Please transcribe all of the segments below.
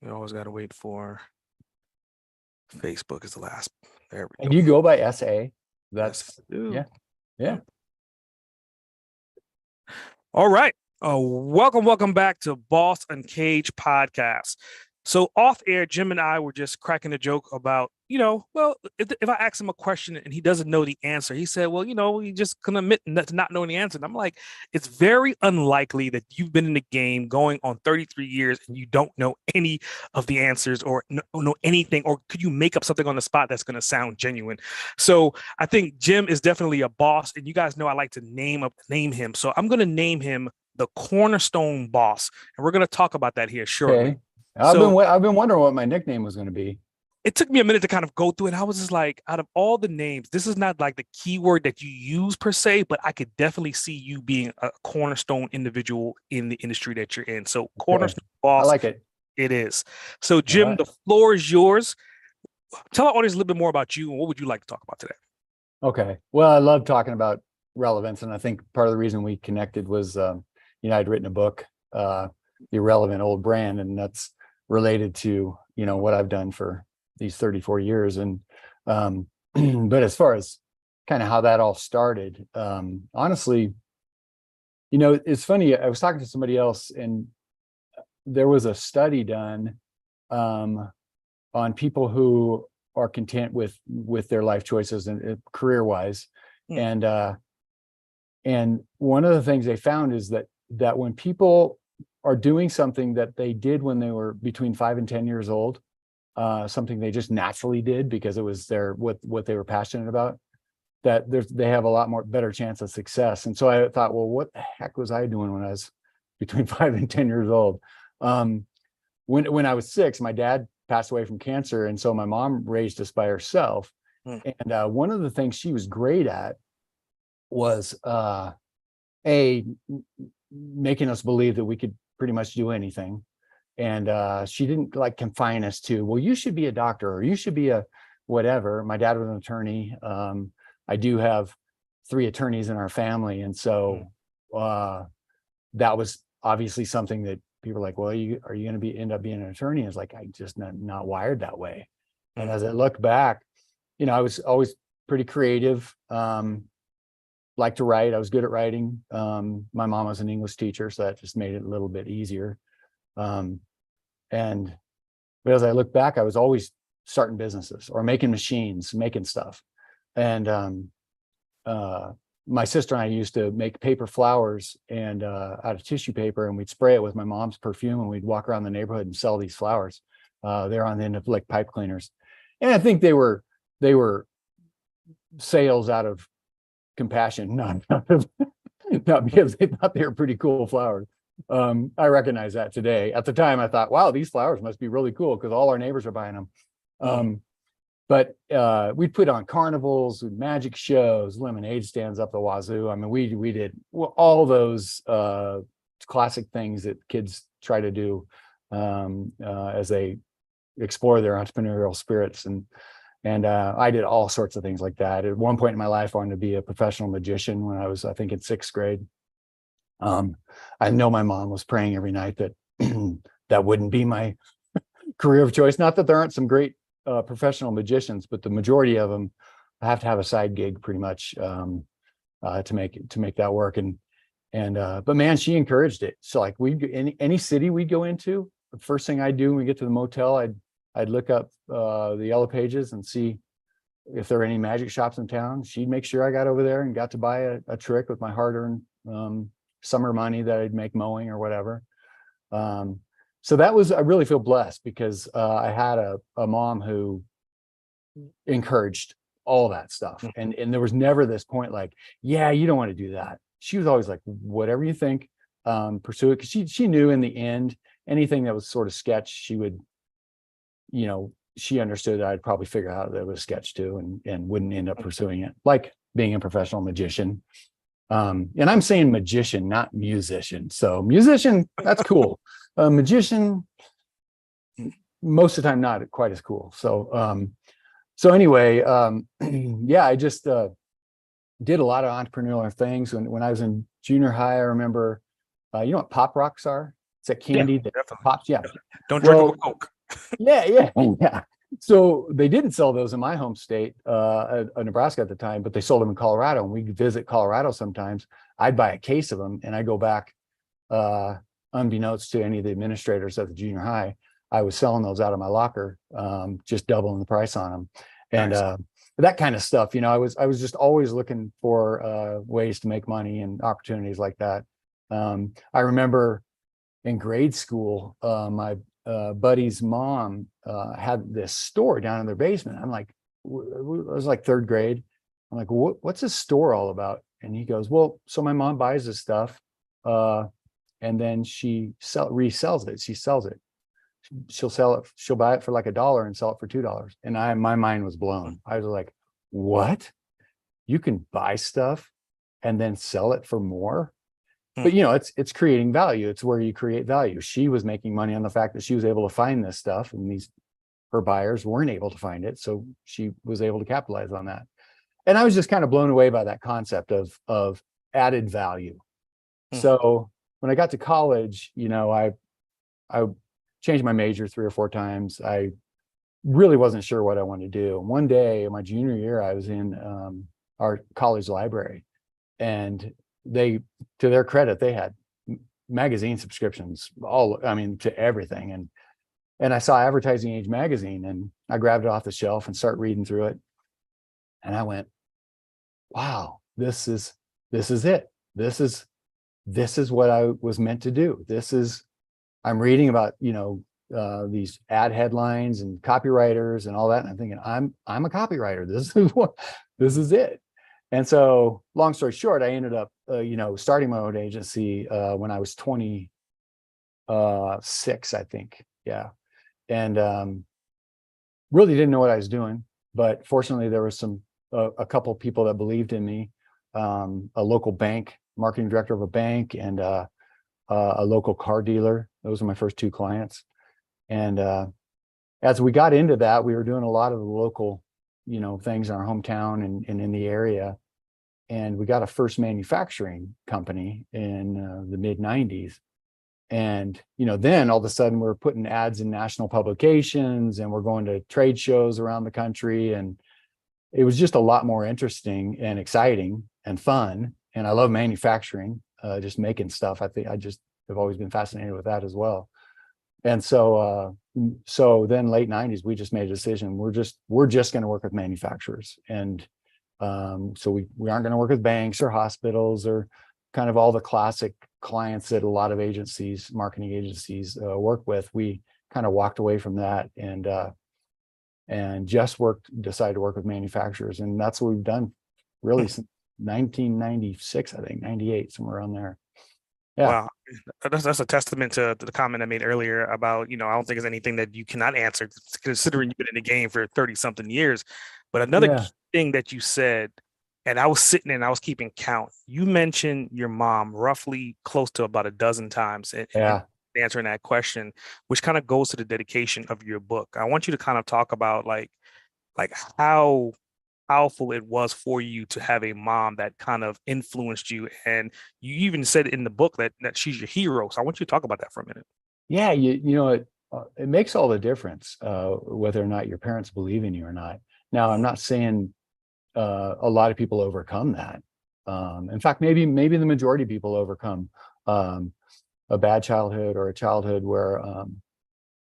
We always got to wait for Facebook is the last. There we And go. you go by SA. Yes, I do. Yeah. All right. Welcome back to Boss Uncaged podcast. So off air, Jim and I were just cracking a joke about, if I ask him a question and he doesn't know the answer, he said, well, he just can admit to not knowing the answer. And I'm like, it's very unlikely that you've been in the game going on 33 years and you don't know any of the answers or know anything, or could you make up something on the spot that's going to sound genuine? So I think Jim is definitely a boss, and you guys know I like to name him. So I'm going to name him the Cornerstone Boss, and we're going to talk about that here shortly. Okay. I've been wondering what my nickname was going to be. It took me a minute to kind of go through it. I was just like, out of all the names, this is not like the keyword that you use per se, but I could definitely see you being a cornerstone individual in the industry that you're in. So Cornerstone Boss. I like it. It is. So Jim, the floor is yours. Tell our audience a little bit more about you and what would you like to talk about today? Okay. Well, I love talking about relevance. And I think part of the reason we connected was, I'd written a book, The Irrelevant Old Brand, and that's related to, what I've done for these 34 years. And, but as far as kind of how that all started, honestly, it's funny. I was talking to somebody else and there was a study done, on people who are content with their life choices and career wise. And one of the things they found is that when people are doing something that they did when they were between 5 and 10 years old, something they just naturally did because it was what they were passionate about, that they have a lot more better chance of success. And so I thought, well, what the heck was I doing when I was between 5 and 10 years old? When I was 6, my dad passed away from cancer, and so my mom raised us by herself. And one of the things she was great at was making us believe that we could pretty much do anything. And she didn't confine us to, well, you should be a doctor or you should be a whatever. My dad was an attorney. I do have 3 attorneys in our family. And so that was obviously something that people were like, well, are you going to end up being an attorney? And it's like, I just not wired that way. And as I look back, I was always pretty creative. Like to write. I was good at writing. My mom was an English teacher, so that just made it a little bit easier. But as I look back, I was always starting businesses or making machines, making stuff. And my sister and I used to make paper flowers and out of tissue paper, and we'd spray it with my mom's perfume, and we'd walk around the neighborhood and sell these flowers. They're on the end of pipe cleaners, and I think they were sales out of compassion, not because they thought they were pretty cool flowers. I recognize that today. At the time, I thought, wow, these flowers must be really cool because all our neighbors are buying them. But we'd put on carnivals, magic shows, lemonade stands up the wazoo. I mean, we did all those classic things that kids try to do as they explore their entrepreneurial spirits. And I did all sorts of things like that. At one point in my life, I wanted to be a professional magician when I was, I think, in 6th grade. I know my mom was praying every night that that wouldn't be my career of choice. Not that there aren't some great professional magicians, but the majority of them have to have a side gig pretty much to make that work. But man, she encouraged it. So like any city we'd go into, the first thing I'd do when we get to the motel, I'd look up the yellow pages and see if there were any magic shops in town. She'd make sure I got over there and got to buy a trick with my hard-earned summer money that I'd make mowing or whatever. So that was, I really feel blessed because I had a mom who encouraged all that stuff. And there was never this point like, yeah, you don't want to do that. She was always like, whatever you think, pursue it. Because she knew in the end, anything that was sort of sketch, she would, she understood that I'd probably figure out that it was sketch too and wouldn't end up pursuing it, like being a professional magician. And I'm saying magician, not musician. So musician, that's cool. Magician, most of the time, not quite as cool. So anyway, yeah, I just did a lot of entrepreneurial things. When I was in junior high, I remember, you know what pop rocks are? It's a Yeah, candy that definitely. pops. Yeah. Don't drink them Well, with Coke. yeah. So they didn't sell those in my home state, Nebraska at the time, but they sold them in Colorado, and we visit Colorado sometimes. I'd buy a case of them, and I go back, unbeknownst to any of the administrators at the junior high, I was selling those out of my locker, just doubling the price on them, and Nice. that kind of stuff. I was just always looking for ways to make money and opportunities like that. I remember in grade school, my buddy's mom had this store down in their basement. I'm like, it was like third grade. I'm like, what's this store all about? And he goes, well, so my mom buys this stuff, and then she resells it. She sells it. She'll sell it. She'll buy it for like $1 and sell it for $2. And my mind was blown. I was like, what? You can buy stuff and then sell it for more? But it's creating value. It's where you create value. She was making money on the fact that she was able to find this stuff, and her buyers weren't able to find it. So she was able to capitalize on that. And I was just kind of blown away by that concept of added value. So when I got to college, I changed my major 3 or 4 times. I really wasn't sure what I wanted to do. One day in my junior year, I was in our college library, and to their credit, they had magazine subscriptions, to everything. And I saw Advertising Age magazine, and I grabbed it off the shelf and started reading through it. And I went, wow, this is it. This is what I was meant to do. I'm reading about, these ad headlines and copywriters and all that. And I'm thinking, I'm a copywriter. This is it. And so long story short, I ended up, starting my own agency when I was 26, I think. Yeah. And really didn't know what I was doing, but fortunately there was a couple of people that believed in me, a local bank, marketing director of a bank, and a local car dealer. Those are my first 2 clients. And as we got into that, we were doing a lot of the local, things in our hometown and in the area. And we got a first manufacturing company in the mid 90s. And, then all of a sudden we're putting ads in national publications, and we're going to trade shows around the country. And it was just a lot more interesting and exciting and fun. And I love manufacturing, just making stuff. I think I just have always been fascinated with that as well. And so then late 90s, we just made a decision. We're just going to work with manufacturers. And so we aren't going to work with banks or hospitals or kind of all the classic clients that a lot of agencies, marketing agencies, work with. We kind of walked away from that and just decided to work with manufacturers. And that's what we've done really since 1996, I think, 98, somewhere around there. Yeah. Wow, that's a testament to the comment I made earlier about, I don't think there's anything that you cannot answer, considering you've been in the game for 30 something years. But another key thing that you said, and I was sitting and I was keeping count, you mentioned your mom roughly close to about a dozen times in answering that question, which kind of goes to the dedication of your book. I want you to kind of talk about like how powerful it was for you to have a mom that kind of influenced you. And you even said in the book that she's your hero. So I want you to talk about that for a minute. Yeah, it makes all the difference, whether or not your parents believe in you or not. Now, I'm not saying a lot of people overcome that. In fact, maybe the majority of people overcome a bad childhood or a childhood where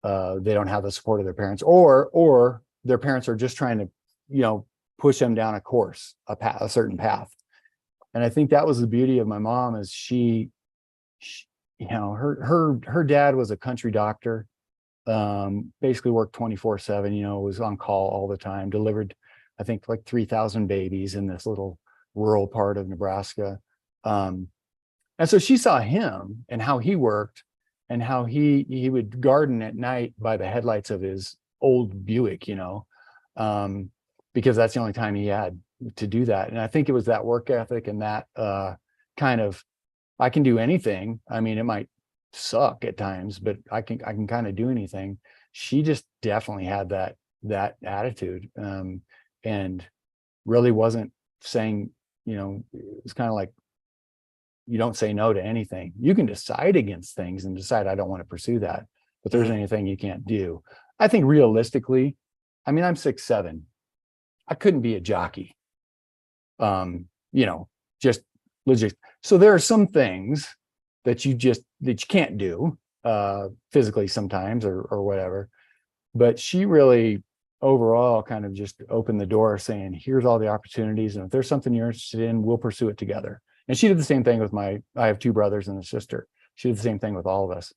they don't have the support of their parents, or their parents are just trying to, push them down a course, a certain path. And I think that was the beauty of my mom, is she her dad was a country doctor, basically worked 24/7, was on call all the time, delivered, I think, like 3,000 babies in this little rural part of Nebraska. And so she saw him and how he worked, and how he would garden at night by the headlights of his old Buick, because that's the only time he had to do that. And I think it was that work ethic and that kind of, I can do anything. I mean, it might suck at times, but I can kind of do anything. She just definitely had that attitude, and really wasn't saying, it was kind of like, you don't say no to anything. You can decide against things and decide, I don't want to pursue that, but there's anything you can't do. I think realistically, I mean, I'm 6'7". I couldn't be a jockey. Just legit. So there are some things that you can't do physically sometimes or whatever. But she really overall kind of just opened the door saying, here's all the opportunities. And if there's something you're interested in, we'll pursue it together. And she did the same thing with I have 2 brothers and a sister. She did the same thing with all of us,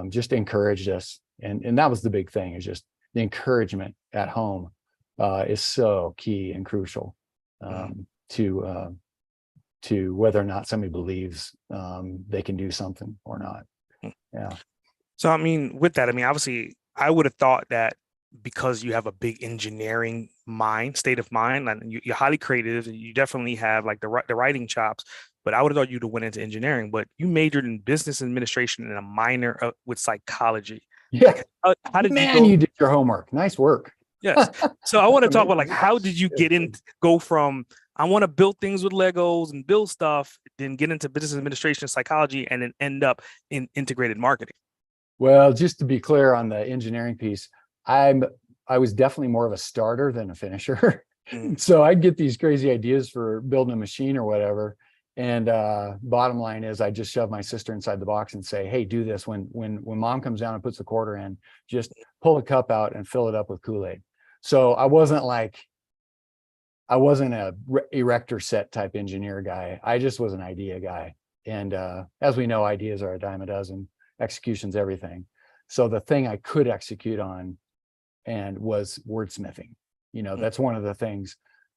just encouraged us. And that was the big thing, is just the encouragement at home is so key and crucial to whether or not somebody believes they can do something or not. Yeah. So, I mean, with that, I mean, obviously, I would have thought that because you have a big engineering state of mind, and you're highly creative, and you definitely have like the writing chops. But I would have thought you'd have went into engineering, but you majored in business administration and a minor with psychology. Yeah. How did you did your homework. Nice work. Yes. So I want to talk about like, how did you go from, I want to build things with Legos and build stuff, then get into business administration and psychology, and then end up in integrated marketing? Well, just to be clear on the engineering piece, I was definitely more of a starter than a finisher. So I'd get these crazy ideas for building a machine or whatever. And bottom line is, I just shove my sister inside the box and say, hey, do this. When mom comes down and puts the quarter in, just pull the cup out and fill it up with Kool-Aid. So I wasn't a erector set type engineer guy. I just was an idea guy. And as we know, ideas are a dime a dozen. Execution's everything. So the thing I could execute on was wordsmithing. That's one of the things,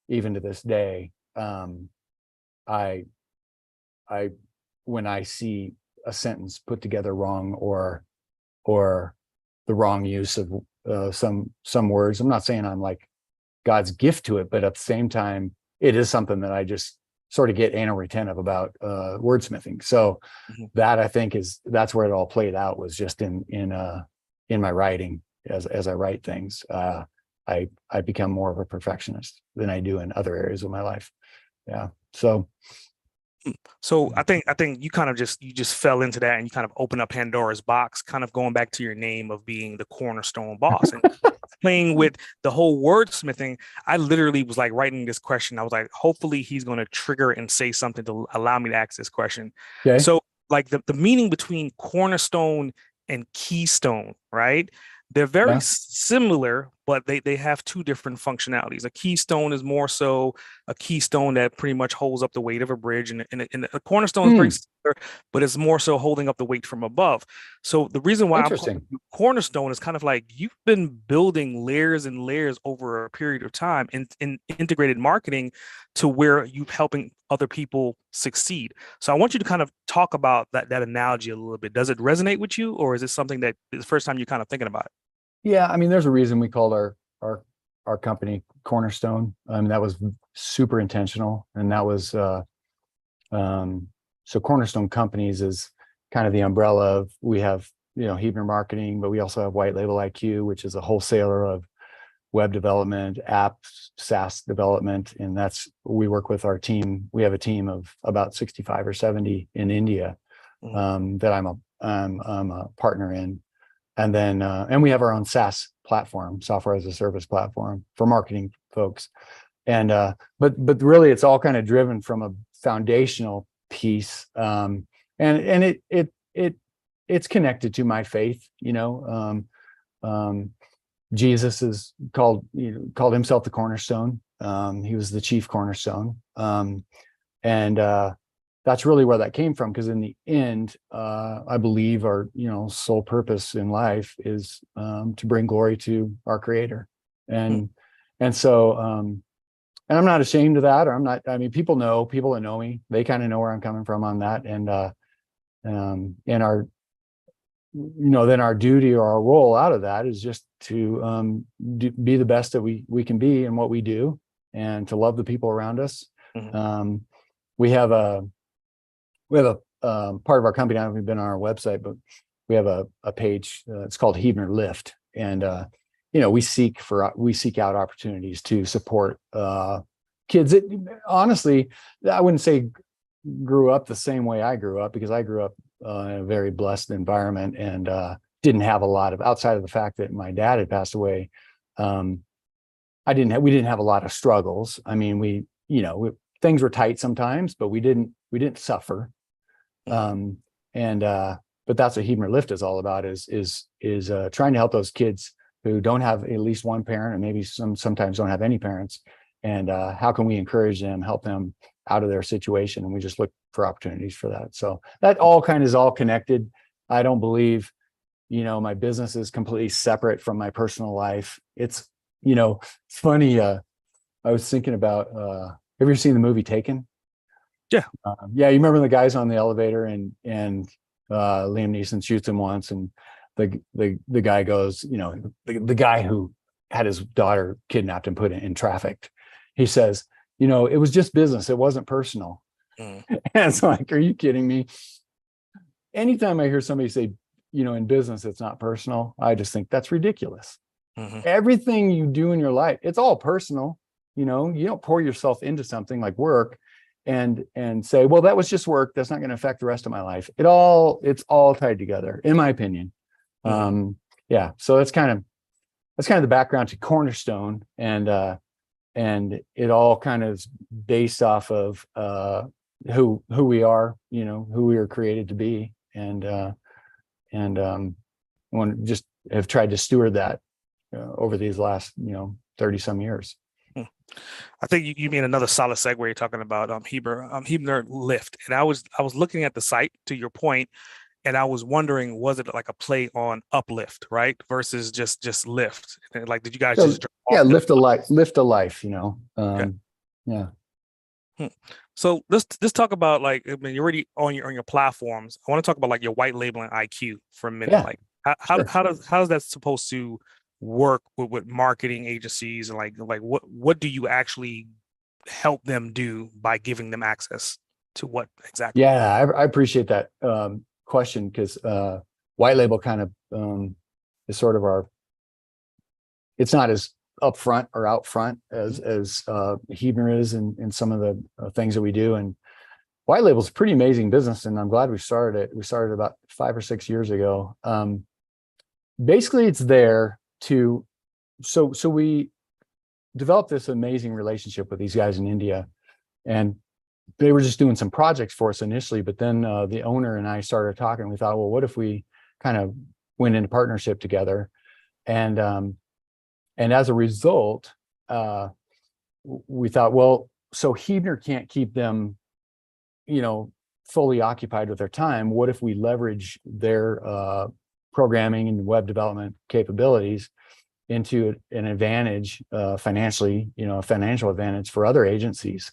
even to this day, I when I see a sentence put together wrong or the wrong use of some words, I'm not saying I'm like God's gift to it, but at the same time, it is something that I just sort of get anal retentive about wordsmithing. So that, I think, that's where it all played out, was just in my writing. As I write things, I become more of a perfectionist than I do in other areas of my life. Yeah. So I think you kind of just fell into that, and you kind of opened up Pandora's box, kind of going back to your name of being the Cornerstone boss and playing with the whole wordsmithing. I literally was like writing this question. I was like, hopefully he's going to trigger and say something to allow me to ask this question. Okay. So like the meaning between cornerstone and keystone, right? They're very similar, but they have 2 different functionalities. A keystone is more so a keystone that pretty much holds up the weight of a bridge, and a cornerstone is very similar, but it's more so holding up the weight from above. So the reason why I'm calling you Cornerstone is kind of like you've been building layers and layers over a period of time in integrated marketing to where you're helping other people succeed. So I want you to kind of talk about that analogy a little bit. Does it resonate with you, or is it something that is the first time you're kind of thinking about it? Yeah, I mean, there's a reason we called our company Cornerstone. I mean, that was super intentional, and that was so Cornerstone Companies is kind of the umbrella of, we have Huebner Marketing, but we also have White Label IQ, which is a wholesaler of web development, apps, SaaS development, and we work with our team. We have a team of about 65 or 70 in India that I'm a partner in. And then, and we have our own SaaS platform, software as a service platform for marketing folks. And, but really it's all kind of driven from a foundational piece. And it's connected to my faith. Jesus is called himself the Cornerstone. He was the chief cornerstone. That's really where that came from, because in the end, I believe our sole purpose in life is to bring glory to our Creator, and so and I'm not ashamed of that, or I'm not. I mean, people that know me, they kind of know where I'm coming from on that, and our then our duty or our role out of that is just to be the best that we can be in what we do, and to love the people around us. We have a part of our company. I don't know if you've been on our website, but we have a page. It's called Huebner Lift, and we seek out opportunities to support kids. Honestly, I wouldn't say grew up the same way I grew up, because I grew up in a very blessed environment, and didn't have a lot of, outside of the fact that my dad had passed away. We didn't have a lot of struggles. I mean, things were tight sometimes, but we didn't suffer. But that's what Huebner Lift is all about, is trying to help those kids who don't have at least one parent, and maybe sometimes don't have any parents. And how can we encourage them, help them out of their situation? And we just look for opportunities for that. So that all kind of is all connected. I don't believe, my business is completely separate from my personal life. It's, funny. I was thinking about, have you ever seen the movie Taken? Yeah. Yeah. You remember the guys on the elevator, and Liam Neeson shoots him once, and the guy goes, the guy who had his daughter kidnapped and put in trafficked, he says, it was just business. It wasn't personal. And it's like, are you kidding me? Anytime I hear somebody say, in business, it's not personal, I just think that's ridiculous. Everything you do in your life, it's all personal. You don't pour yourself into something like work and say, well, that was just work, that's not going to affect the rest of my life. It's all tied together, in my opinion. Yeah. So that's kind of the background to Cornerstone, and it all kind of is based off of who we are, who we were created to be, and one just have tried to steward that over these last 30 some years. I think you mean another solid segue. You're talking about Huebner Lift, and I was looking at the site, to your point, and I was wondering, was it like a play on uplift, right, versus just lift? Like, did you guys just lift a life? Okay. Yeah. So let's talk about, like, I mean, you're already on your platforms. I want to talk about like your white labeling IQ for a minute. Yeah. Like, how does that supposed to work with marketing agencies, and like what do you actually help them do by giving them access to what exactly? Yeah, I appreciate that question, because white label kind of is sort of it's not as upfront or out front as Huebner is in some of the things that we do. And white label is a pretty amazing business, and I'm glad we started it. We started about 5 or 6 years ago. Basically, it's there to, so we developed this amazing relationship with these guys in India, and they were just doing some projects for us initially, but then the owner and I started talking. We thought, well, what if we kind of went into partnership together? And as a result, we thought, well, so Huebner can't keep them, fully occupied with their time. What if we leverage their programming and web development capabilities into an advantage financially, a financial advantage for other agencies?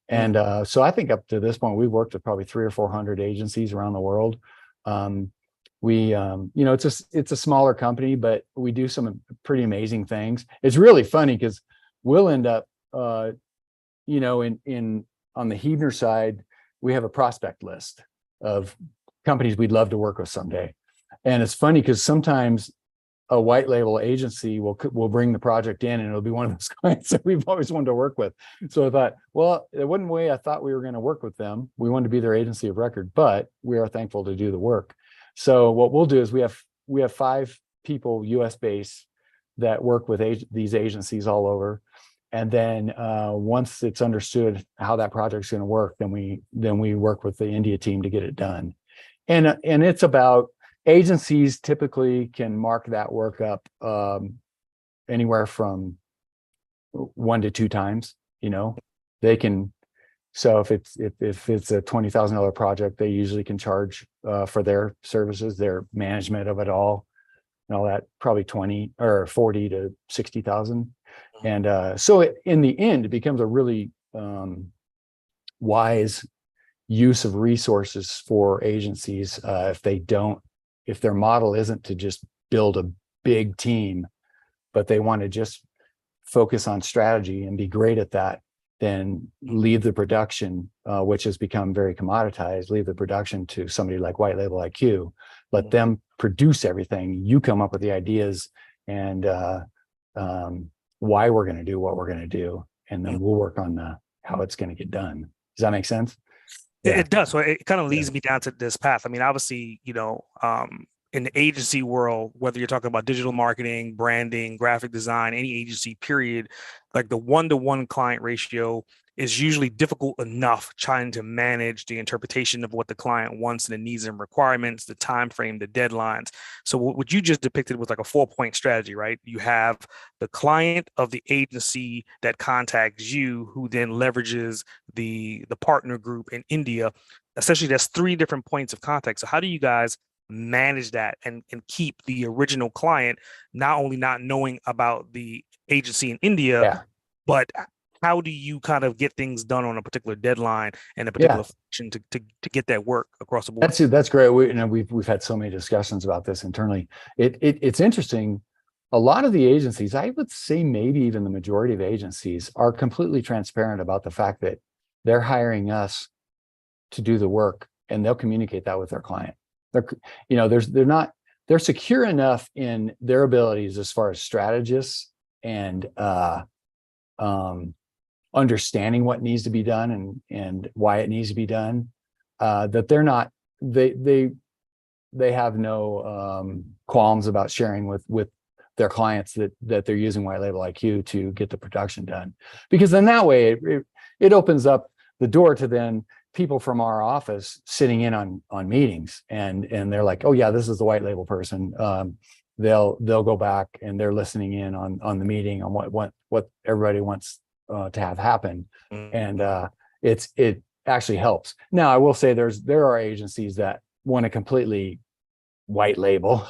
And so I think up to this point, we've worked with probably 300 or 400 agencies around the world. It's a smaller company, but we do some pretty amazing things. It's really funny because we'll end up, on the Huebner side, we have a prospect list of companies we'd love to work with someday. And it's funny because sometimes a white label agency will bring the project in, and it'll be one of those clients that we've always wanted to work with. So I thought, well, it wasn't the way I thought we were going to work with them. We wanted to be their agency of record, but we are thankful to do the work. So what we'll do is we have 5 people, US based, that work with these agencies all over. And then once it's understood how that project's going to work, then we work with the India team to get it done. And it's about, agencies typically can mark that work up anywhere from 1 to 2 times. They can. So if it's a $20,000 project, they usually can charge for their services, their management of it all, and all that, probably 20 or 40 to 60,000. And so in the end, it becomes a really wise use of resources for agencies if their model isn't to just build a big team, but they want to just focus on strategy and be great at that, then leave the production, which has become very commoditized, leave the production to somebody like White Label IQ, let them produce everything. You come up with the ideas and why we're going to do what we're going to do, and then we'll work on how it's going to get done. Does that make sense? It does. So it kind of Yeah. leads me down to this path. I mean, obviously, in the agency world, whether you're talking about digital marketing, branding, graphic design, any agency, period, like the one-to-one client ratio is usually difficult enough trying to manage the interpretation of what the client wants and the needs and requirements, the time frame, the deadlines. So what you just depicted was like a 4-point strategy, right? You have the client of the agency that contacts you, who then leverages the partner group in India. Essentially, that's 3 different points of contact. So how do you guys manage that and keep the original client not only not knowing about the agency in India, Yeah. but how do you kind of get things done on a particular deadline and a Yeah. particular function to get that work across the board? That's great. We've had so many discussions about this internally. It's interesting. A lot of the agencies, I would say maybe even the majority of agencies, are completely transparent about the fact that they're hiring us to do the work, and they'll communicate that with their client. They're secure enough in their abilities as far as strategists and understanding what needs to be done and why it needs to be done, that they have no qualms about sharing with their clients that they're using White Label IQ to get the production done. Because then that way it opens up the door to then people from our office sitting in on meetings, and they're like, oh yeah, this is the White Label person. They'll go back and they're listening in on the meeting on what everybody wants to have happen. And it actually helps. Now I will say there are agencies that want to completely white label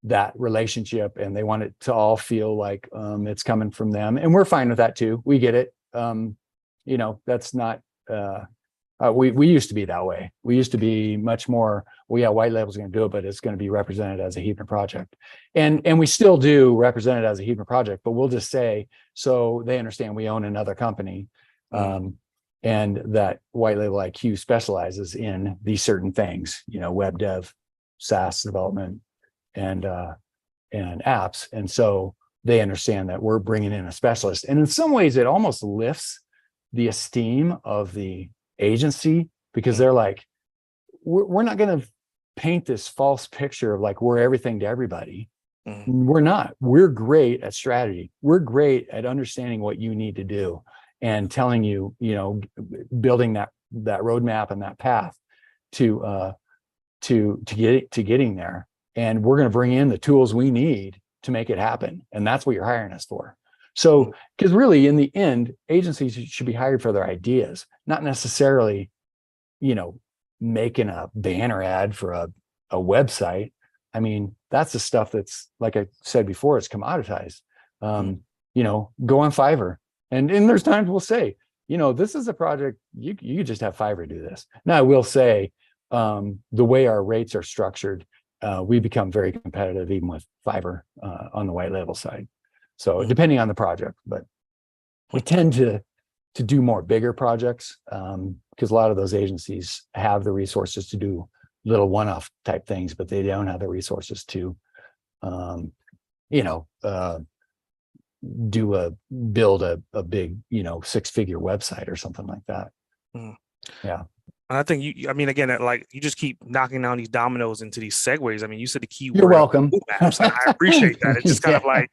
that relationship, and they want it to all feel like it's coming from them, and we're fine with that too. We get it. That's not we used to be that way. We used to be much more, well, yeah, White Label's going to do it, but it's going to be represented as a Huebner project. And we still do represent it as a Huebner project, but we'll just say, so they understand we own another company, and that White Label IQ specializes in these certain things, web dev, SaaS development, and apps. And so they understand that we're bringing in a specialist. And in some ways, it almost lifts the esteem of the agency, because they're like, we're not going to paint this false picture of like we're everything to everybody. We're not. We're great at strategy. We're great at understanding what you need to do and telling you, building that roadmap and that path to getting there. And we're going to bring in the tools we need to make it happen. And that's what you're hiring us for. So, because really in the end, agencies should be hired for their ideas, not necessarily, making a banner ad for a website. I mean, that's the stuff that's, like I said before, it's commoditized. Go on Fiverr. And there's times we'll say, this is a project, you could just have Fiverr do this. Now, I will say, the way our rates are structured, we become very competitive even with Fiverr on the White Label side. So depending on the project, but we tend to do more bigger projects, because a lot of those agencies have the resources to do little one-off type things, but they don't have the resources to, build a big, 6-figure website or something like that. Yeah. And I think again, like you just keep knocking down these dominoes into these segues. I mean, you said the key You're word, welcome. roadmaps, and I appreciate that. It's just kind of like,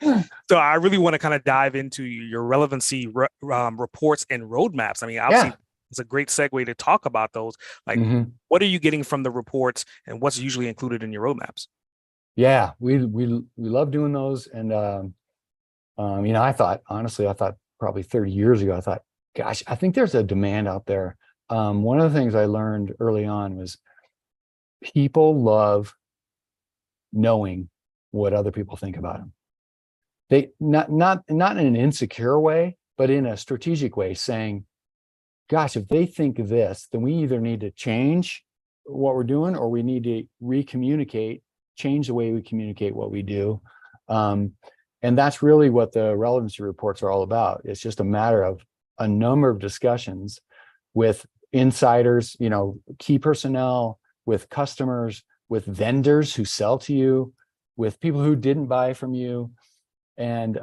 so I really want to kind of dive into your relevancy reports and roadmaps. I mean, obviously, it's a great segue to talk about those. Like, what are you getting from the reports, and what's usually included in your roadmaps? Yeah, we love doing those. And I thought probably 30 years ago, I thought, gosh, I think there's a demand out there. One of the things I learned early on was people love knowing what other people think about them. They not in an insecure way, but in a strategic way, saying, gosh, if they think this, then we either need to change what we're doing, or we need to recommunicate, change the way we communicate what we do. And that's really what the relevancy reports are all about. It's just a matter of a number of discussions with insiders, key personnel, with customers, with vendors who sell to you, with people who didn't buy from you. And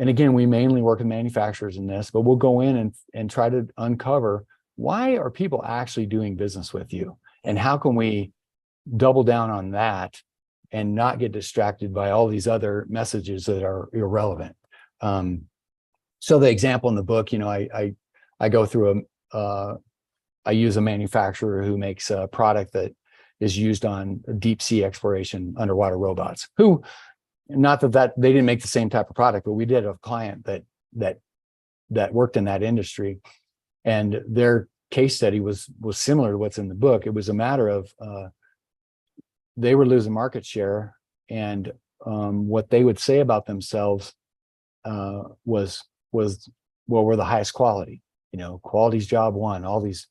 again, we mainly work with manufacturers in this, but we'll go in and try to uncover why are people actually doing business with you? And how can we double down on that and not get distracted by all these other messages that are irrelevant? So the example in the book, I go through I use a manufacturer who makes a product that is used on deep sea exploration underwater robots, who, not that they didn't make the same type of product, but we did have a client that worked in that industry, and their case study was similar to what's in the book. It was a matter of they were losing market share, and what they would say about themselves was well, we're the highest quality, quality's job one, all these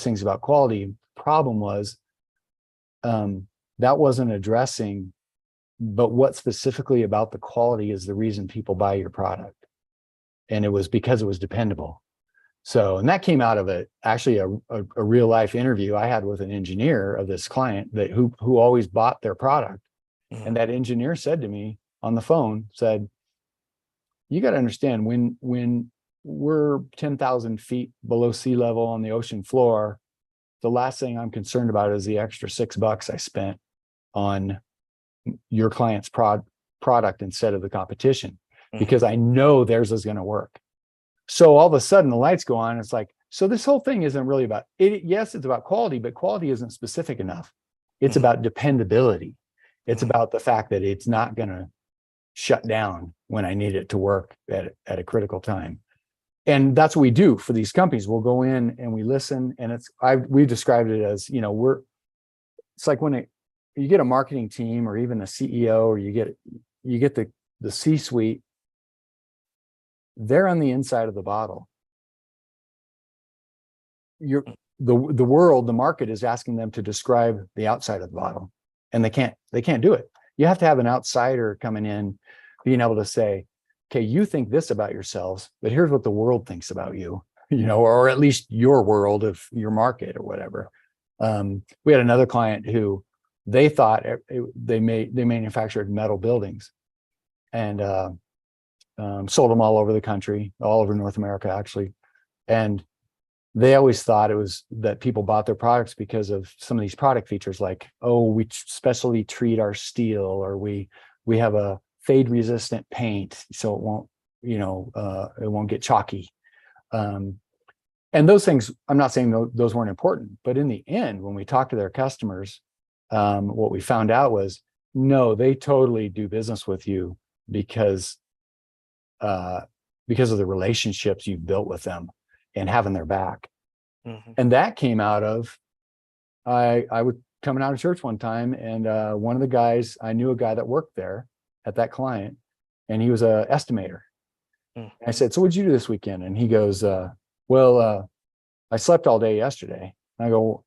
things about quality. Problem was that wasn't addressing, but what specifically about the quality is the reason people buy your product. And it was because it was dependable. So, and that came out of actually a real life interview I had with an engineer of this client who always bought their product. Mm-hmm. And that engineer said to me on the phone, said, you got to understand, when we're 10,000 feet below sea level on the ocean floor, the last thing I'm concerned about is the extra $6 I spent on your client's product instead of the competition, because I know theirs is going to work. So all of a sudden the lights go on. It's like, so this whole thing isn't really about it. Yes, it's about quality, but quality isn't specific enough. It's about dependability. It's about the fact that it's not going to shut down when I need it to work at a critical time. And that's what we do for these companies. We'll go in and we listen, and we described it as, it's like when you get a marketing team or even a CEO, or you get the C-suite, they're on the inside of the bottle. The world, the market is asking them to describe the outside of the bottle, and they can't do it. You have to have an outsider coming in, being able to say, okay, you think this about yourselves, but here's what the world thinks about you, or at least your world of your market or whatever. We had another client who they thought they manufactured metal buildings, and sold them all over the country, all over North America, actually. And they always thought it was that people bought their products because of some of these product features, like, oh, we specially treat our steel, or we have a fade resistant paint, so it won't, it won't get chalky. And those things, I'm not saying those weren't important, but in the end, when we talked to their customers, what we found out was, no, they totally do business with you because of the relationships you've built with them and having their back. Mm-hmm. And that came out of, I was coming out of church one time, and one of the guys, I knew a guy that worked there at that client, and he was an estimator. Mm-hmm. I said, so what'd you do this weekend? And he goes, well, I slept all day yesterday. And I go,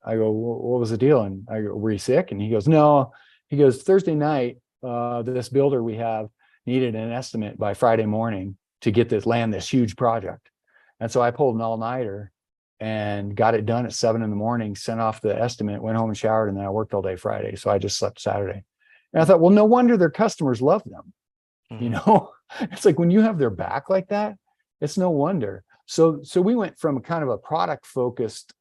what was the deal? And I go, were you sick? And he goes, no. He goes, Thursday night, this builder we have needed an estimate by Friday morning to land this huge project. And so I pulled an all-nighter and got it done at 7 a.m, sent off the estimate, went home and showered, and then I worked all day Friday. So I just slept Saturday. And I thought, well, no wonder their customers love them. Mm-hmm. It's like when you have their back like that, it's no wonder. So we went from kind of a product focused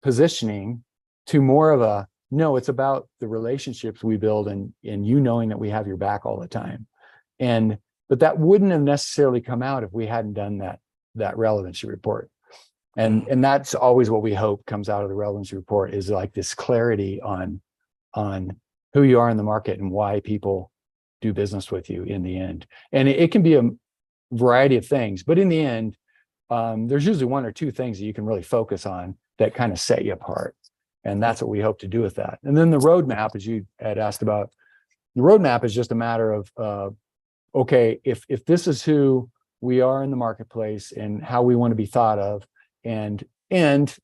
positioning to more of a, no, it's about the relationships we build and knowing that we have your back all the time. But that wouldn't have necessarily come out if we hadn't done that relevancy report. And that's always what we hope comes out of the relevancy report, is like this clarity on who you are in the market and why people do business with you in the end. And it can be a variety of things, but in the end, there's usually one or two things that you can really focus on that kind of set you apart. And that's what we hope to do with that. And then the roadmap, as you had asked about, the roadmap is just a matter of, okay, if this is who we are in the marketplace and how we want to be thought of, and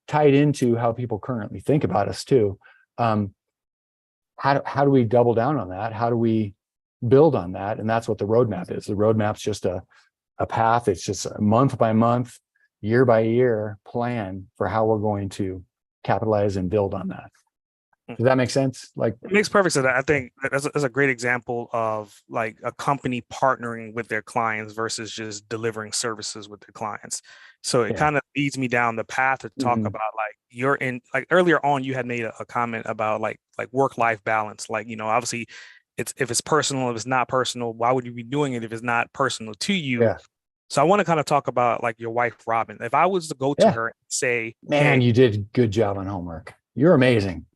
tied into how people currently think about us too, how do we double down on that? How do we build on that? And that's what the roadmap is. The roadmap's just a path. It's just a month by month, year by year plan for how we're going to capitalize and build on that. Does that make sense? Like, It makes perfect sense. I think that's a great example of like a company partnering with their clients versus just delivering services with their clients. So it yeah. kind of leads me down the path to talk Mhm. about like you're in like earlier on you had made a comment about like work-life balance. Like, obviously it's if it's personal, if it's not personal, why would you be doing it if it's not personal to you? Yeah. So I want to kind of talk about like your wife, Robin. If I was to go to Yeah. her and say, Man, hey, you did a good job on homework. You're amazing.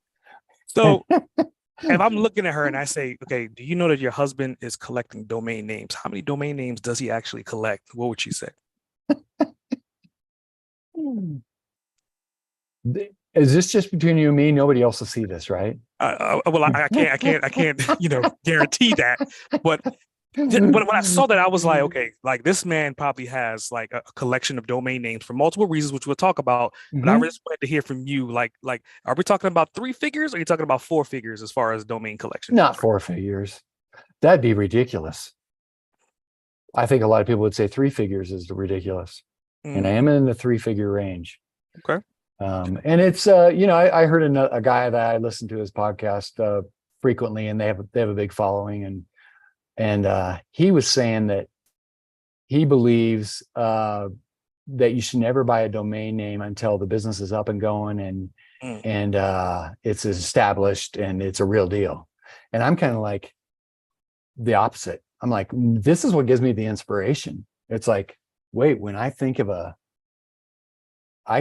so if I'm looking at her and I say, okay, do you know that your husband is collecting domain names? How many domain names does he actually collect? What would she say? Is this just between you and me? Nobody else will see this, right? Well, I can't, guarantee that. But when I saw that, I was like, okay, like this man probably has like a collection of domain names for multiple reasons, which we'll talk about. But I Mhm. just wanted to hear from you, like, are we talking about three figures? Or are you talking about four figures as far as domain collection? Not 4 figures. That'd be ridiculous. I think a lot of people would say 3 figures is ridiculous. And I Mm, am in the 3 figure range. okay. And it's I heard a guy that I listen to his podcast frequently, and they have a big following, and he was saying that he believes that you should never buy a domain name until the business is up and going Mm, and it's established and it's a real deal. And I'm kind of like the opposite. I'm like, this is what gives me the inspiration. It's like, wait, when I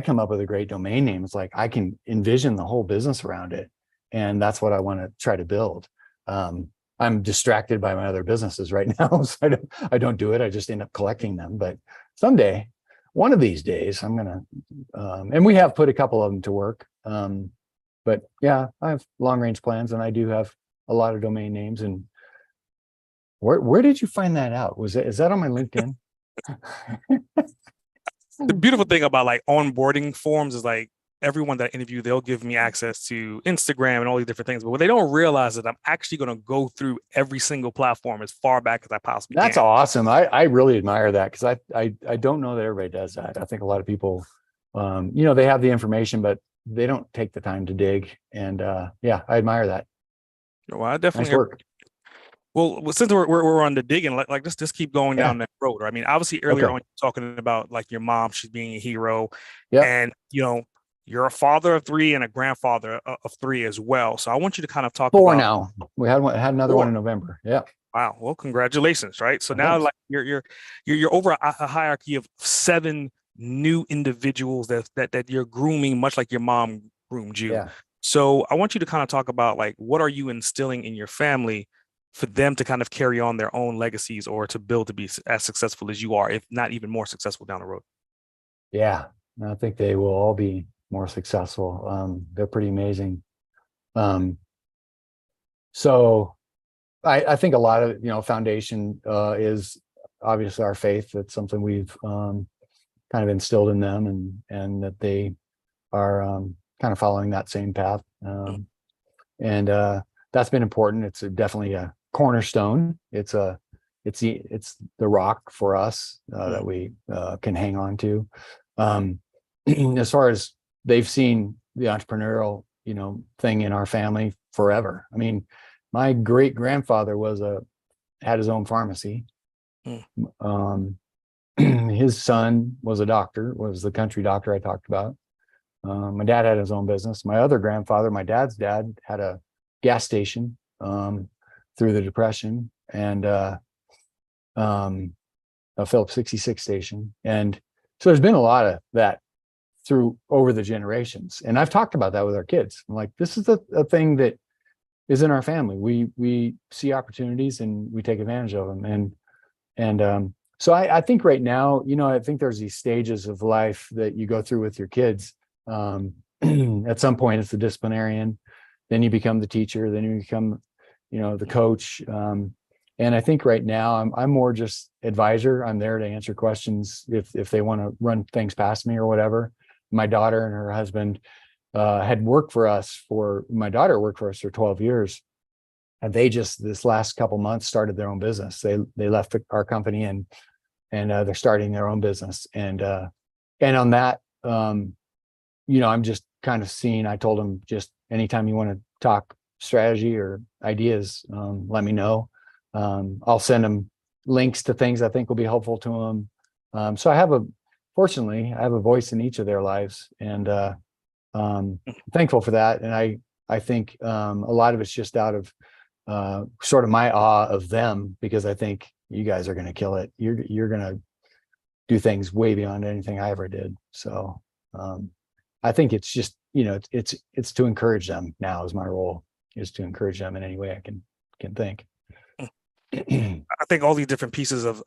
come up with a great domain name, it's like I can envision the whole business around it. And that's what I want to try to build. I'm distracted by my other businesses right now. So I don't do it. I just end up collecting them. But someday, one of these days, I'm going to, and we have put a couple of them to work. But yeah, I have long range plans and I do have a lot of domain names. And where did you find that out? Is that on my LinkedIn? the beautiful thing about like onboarding forms is like everyone that I interview, they'll give me access to Instagram and all these different things. But what they don't realize is that I'm actually going to go through every single platform as far back as I possibly That's can. awesome. I really admire that because I don't know that everybody does that. I think a lot of people, they have the information, but they don't take the time to dig. And yeah, I admire that. Well, I Nice definitely. work. Well, since we're on the digging, like just keep going Yeah. down that road. I mean, obviously earlier Okay. on you're talking about like your mom, she's being a hero, Yep. and you're a father of three and a grandfather of three as well. So I want you to kind of talk Four about now. We had another one four. in November. Yeah. Wow. Well, congratulations, right? So now Thanks. like you're over a hierarchy of seven new individuals that you're grooming, much like your mom groomed you. Yeah. So I want you to kind of talk about like what are you instilling in your family for them to kind of carry on their own legacies or to build to be as successful as you are, if not even more successful down the road. Yeah. I think they will all be more successful. They're pretty amazing. Um, so I think a lot of, foundation is obviously our faith. That's something we've kind of instilled in them and that they are kind of following that same path. And that's been important. It's definitely a cornerstone. It's the rock for us Mm, that we can hang on to. Um, as far as they've seen the entrepreneurial, thing in our family forever. I mean, my great grandfather had his own pharmacy. mm, Um, his son was a doctor, was the country doctor I talked about. My dad had his own business. My other grandfather, my dad's dad, had a gas station through the Depression and a Phillips 66 station. And so there's been a lot of that through over the generations. And I've talked about that with our kids. I'm like, this is a thing that is in our family. We see opportunities and we take advantage of them. And so I think right now, I think there's these stages of life that you go through with your kids. At some point, it's the disciplinarian, then you become the teacher, then you become, the coach. And I think right now I'm more just advisor. I'm there to answer questions if they want to run things past me or whatever. My daughter and her husband had worked for us my daughter worked for us for 12 years. And they just this last couple months started their own business. They left our company and they're starting their own business. And on that, I'm just kind of seeing. I told them just anytime you want to talk strategy or ideas, let me know. I'll send them links to things I think will be helpful to them. So fortunately, I have a voice in each of their lives, and I'm thankful for that. And I think a lot of it's just out of sort of my awe of them, because I think you guys are going to kill it. You're going to do things way beyond anything I ever did. So I think it's just, it's to encourage them now, is my role, is to encourage them in any way I can think. I think all these different pieces of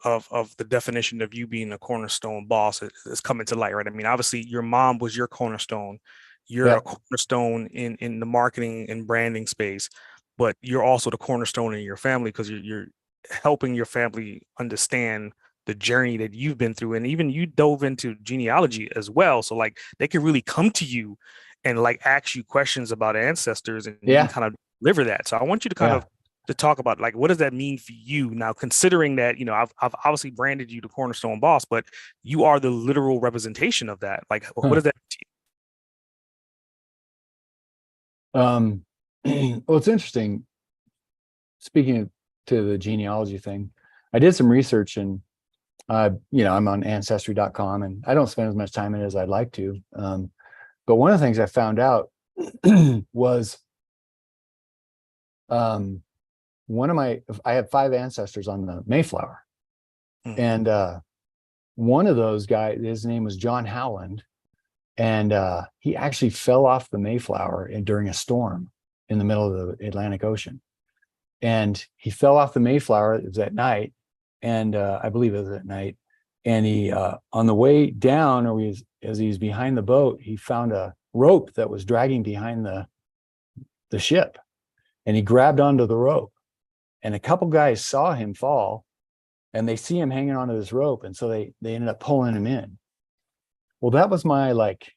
the definition of you being a cornerstone boss is coming to light, right? I mean, obviously your mom was your cornerstone. You're a cornerstone in the marketing and branding space, but you're also the cornerstone in your family, because you're helping your family understand the journey that you've been through. And even you dove into genealogy as well. So like they can really come to you and like ask you questions about ancestors, and you can kind of deliver that. So I want you to kind of to talk about like, what does that mean for you now, considering that, I've obviously branded you the cornerstone boss, but you are the literal representation of that. Like, what does that mean to you? Well, it's interesting. Speaking to the genealogy thing, I did some research, and I'm on ancestry.com, and I don't spend as much time in it as I'd like to. But one of the things I found out was I had 5 ancestors on the Mayflower. And one of those guys, his name was John Howland, and he actually fell off the Mayflower during a storm in the middle of the Atlantic Ocean. And he fell off the Mayflower. It was at night, and I believe it was at night. And he, on the way down, as he was behind the boat, he found a rope that was dragging behind the ship, and he grabbed onto the rope. And a couple guys saw him fall, and they see him hanging onto this rope, and so they ended up pulling him in. Well, that was my like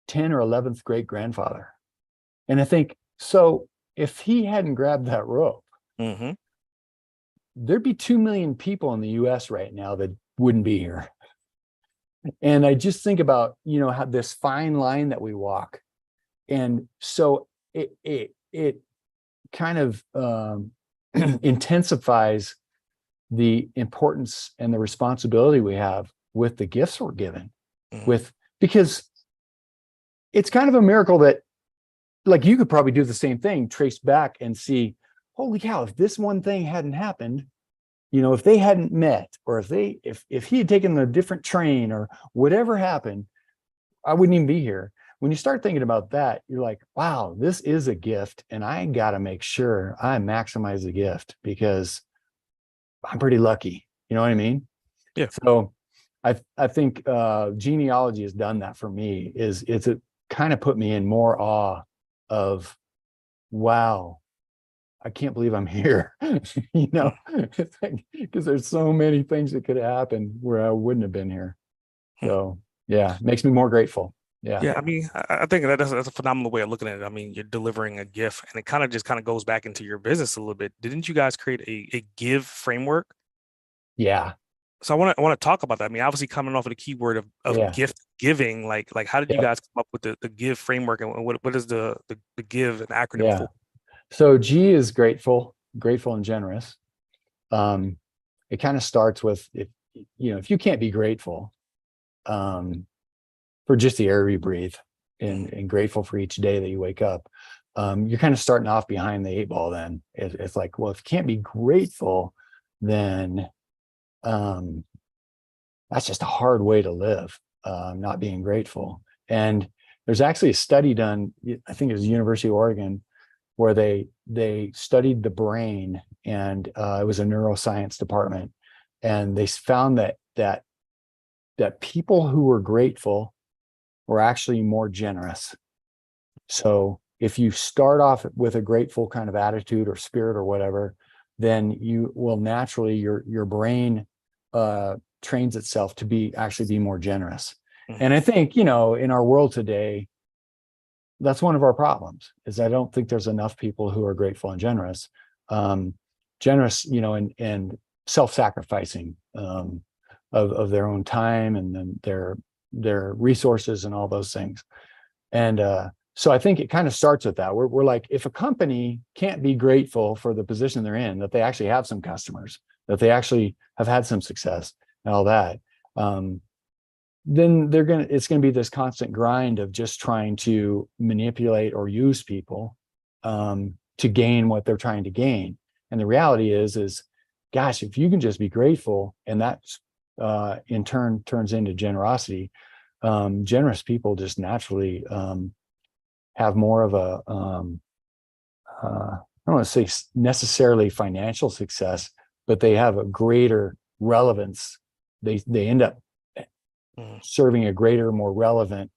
10th or 11th great grandfather. And I think, so if he hadn't grabbed that rope, there'd be 2 million people in the US right now that wouldn't be here. And I just think about, how this fine line that we walk. And so it kind of intensifies the importance and the responsibility we have with the gifts we're given, because it's kind of a miracle that, like, you could probably do the same thing, trace back and see, holy cow, if this one thing hadn't happened, if they hadn't met, or if he had taken a different train, or whatever happened, I wouldn't even be here. When you start thinking about that, you're like, wow, this is a gift, and I got to make sure I maximize the gift, because I'm pretty lucky. You know what I mean? Yeah. So I think genealogy has done that for me. It's kind of put me in more awe of, wow, I can't believe I'm here. It's like, because there's so many things that could have happened where I wouldn't have been here. So yeah, it makes me more grateful. Yeah. I mean, I think that's a phenomenal way of looking at it. I mean, you're delivering a gift, and it kind of goes back into your business a little bit. Didn't you guys create a G.I.V.E framework? Yeah. So I want to talk about that. I mean, obviously coming off of the keyword of gift giving, like how did you guys come up with the G.I.V.E framework, and what is the G.I.V.E an acronym for? So G is grateful and generous. It kind of starts with, if you can't be grateful for just the air you breathe, and grateful for each day that you wake up, you're kind of starting off behind the 8 ball. Then it's like, well, if you can't be grateful, then that's just a hard way to live, not being grateful. And there's actually a study done, I think it was University of Oregon, where they studied the brain, and it was a neuroscience department, and they found that people who were grateful were actually more generous. So if you start off with a grateful kind of attitude or spirit or whatever, then you will naturally, your brain trains itself to actually be more generous. And I think, in our world today, that's one of our problems, is I don't think there's enough people who are grateful and generous, and self-sacrificing of their own time, and then their resources and all those things. And So I think it kind of starts with that. We're like, if a company can't be grateful for the position they're in, that they actually have some customers, that they actually have had some success and all that, then it's gonna be this constant grind of just trying to manipulate or use people to gain what they're trying to gain. And the reality is, gosh, if you can just be grateful, and that in turn turns into generosity, generous people just naturally have more of a, I don't want to say necessarily financial success, but they have a greater relevance. They end up serving a greater, more relevant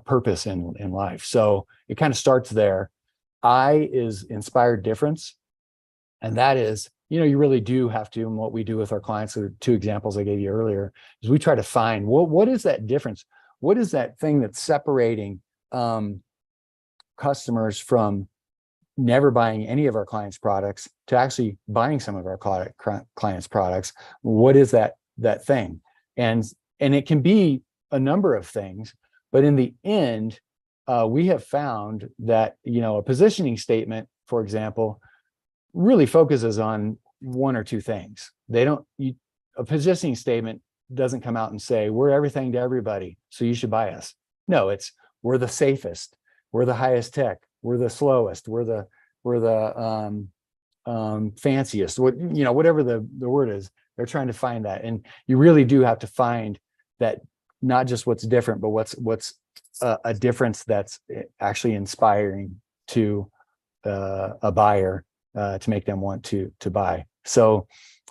purpose in life. So it kind of starts there. I is inspired difference. And that is, you really do have to, and what we do with our clients, the two examples I gave you earlier, is we try to find what is that difference? What is that thing that's separating customers from never buying any of our clients' products to actually buying some of our clients' products? What is that thing? And it can be a number of things, but in the end, we have found that a positioning statement, for example, really focuses on one or two things. A positioning statement doesn't come out and say, we're everything to everybody, so you should buy us. No, it's, we're the safest, we're the highest tech, we're the slowest, we're the fanciest, whatever the word is. They're trying to find that. And you really do have to find that, not just what's different, but what's a difference that's actually inspiring to a buyer, to make them want to buy. So,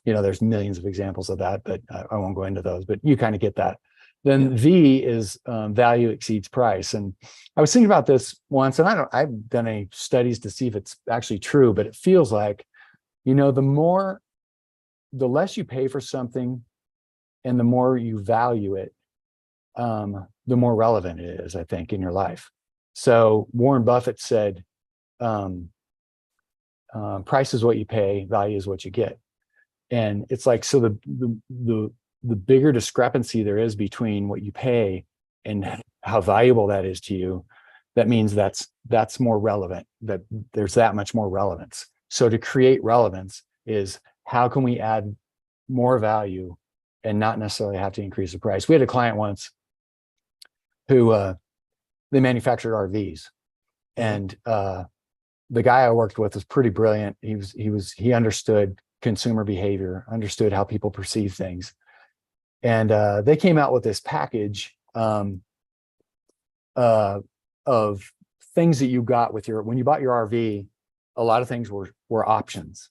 there's millions of examples of that, but I won't go into those, but you kind of get that. Then V is value exceeds price. And I was thinking about this once, and I've done any studies to see if it's actually true, but it feels like, the less you pay for something and the more you value it, the more relevant it is, I think, in your life. So Warren Buffett said, price is what you pay, value is what you get. And it's like, so the bigger discrepancy there is between what you pay and how valuable that is to you, that means that's more relevant, that there's that much more relevance. So to create relevance is, how can we add more value and not necessarily have to increase the price? We had a client once who they manufactured RVs, and the guy I worked with was pretty brilliant. He understood consumer behavior, understood how people perceive things. And they came out with this package of things that you got with when you bought your RV. A lot of things were options.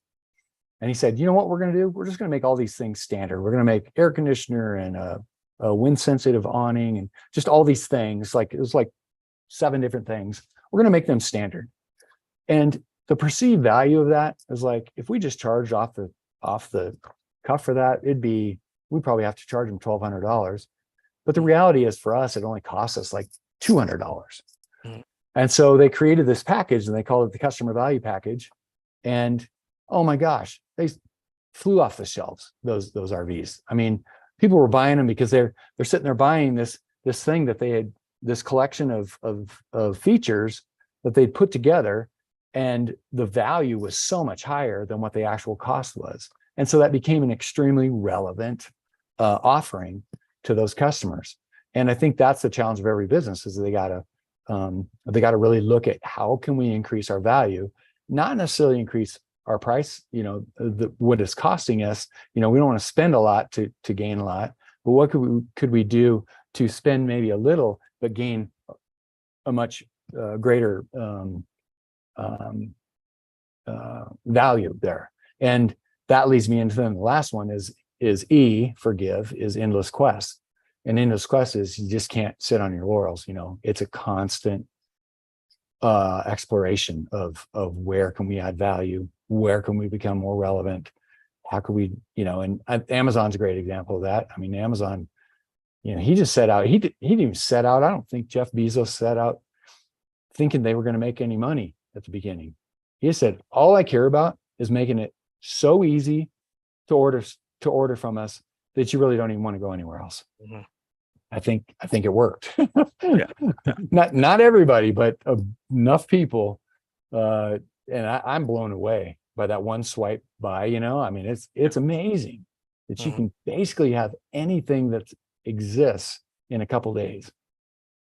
And he said, you know what we're going to do? We're just going to make all these things standard. We're going to make air conditioner and a wind sensitive awning and just all these things. It was like 7 different things. We're going to make them standard. And the perceived value of that is like, if we just charged off the cuff for that, we'd probably have to charge them $1,200. But the reality is, for us, it only costs us like $200. And so they created this package and they called it the customer value package. And oh my gosh, they flew off the shelves, those RVs. I mean, people were buying them because they're sitting there buying this thing that they had, this collection of features that they'd put together, and the value was so much higher than what the actual cost was. And so that became an extremely relevant offering to those customers. And I think that's the challenge of every business, is they got to really look at, how can we increase our value, not necessarily increase our price, what it's costing us. We don't want to spend a lot to gain a lot, but what could we do to spend maybe a little, but gain a much greater value there. And that leads me into the last one is E for give, is endless quest. And endless quest is, you just can't sit on your laurels. It's a constant exploration of where can we add value, where can we become more relevant, how can we, and Amazon's a great example of that. I mean, Amazon, he just set out, he didn't even set out, I don't think Jeff Bezos set out thinking they were going to make any money at the beginning. He said, all I care about is making it so easy to order from us that you really don't even want to go anywhere else. think it worked. Yeah. Not everybody, but enough people. And I'm blown away by that one swipe by, I mean, it's amazing that you can basically have anything that exists in a couple days.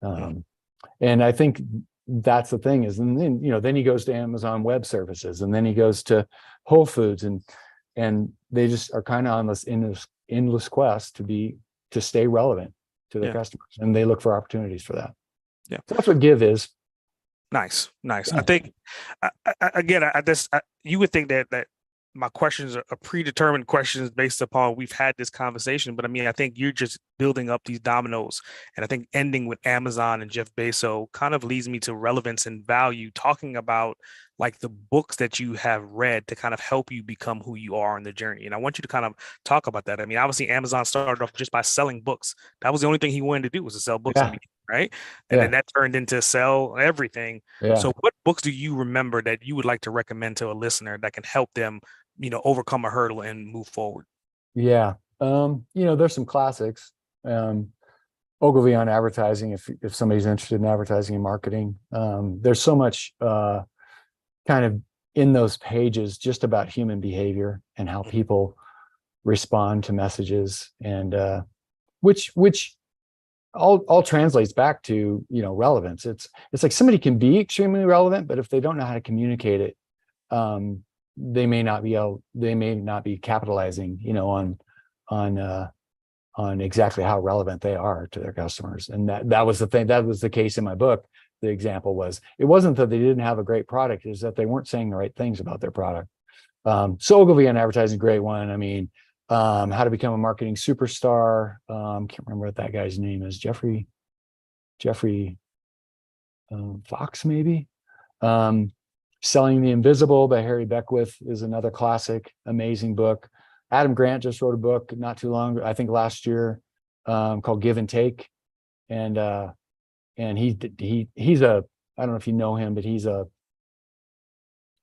And I think that's the thing is, and then, then he goes to Amazon Web Services, and then he goes to Whole Foods, and they just are kind of on this endless quest to stay relevant to their customers, and they look for opportunities for that. Yeah. So that's what G.I.V.E is. Nice. Yeah. I think, again, you would think that my questions are predetermined questions based upon we've had this conversation, but I mean, I think you're just building up these dominoes, and I think ending with Amazon and Jeff Bezos kind of leads me to relevance and value, talking about like the books that you have read to kind of help you become who you are in the journey. And I want you to kind of talk about that. I mean, obviously Amazon started off just by selling books. That was the only thing he wanted to do, was to sell books, right? And then that turned into sell everything. So what books do you remember that you would like to recommend to a listener that can help them, overcome a hurdle and move forward? Yeah. There's some classics. Ogilvy on advertising, if somebody's interested in advertising and marketing. There's so much kind of in those pages just about human behavior and how people respond to messages, and which all translates back to relevance. It's like somebody can be extremely relevant, but if they don't know how to communicate it, they may not be capitalizing on exactly how relevant they are to their customers. And that was the thing. That was the case in my book. The example was, it wasn't that they didn't have a great product, is that they weren't saying the right things about their product. So Ogilvy on advertising, great one. I mean, how to become a marketing superstar. Can't remember what that guy's name is. Jeffrey Fox, maybe. Selling the Invisible by Harry Beckwith is another classic, amazing book. Adam Grant just wrote a book not too long, I think last year, called Give and Take. And he's I don't know if you know him, but he's a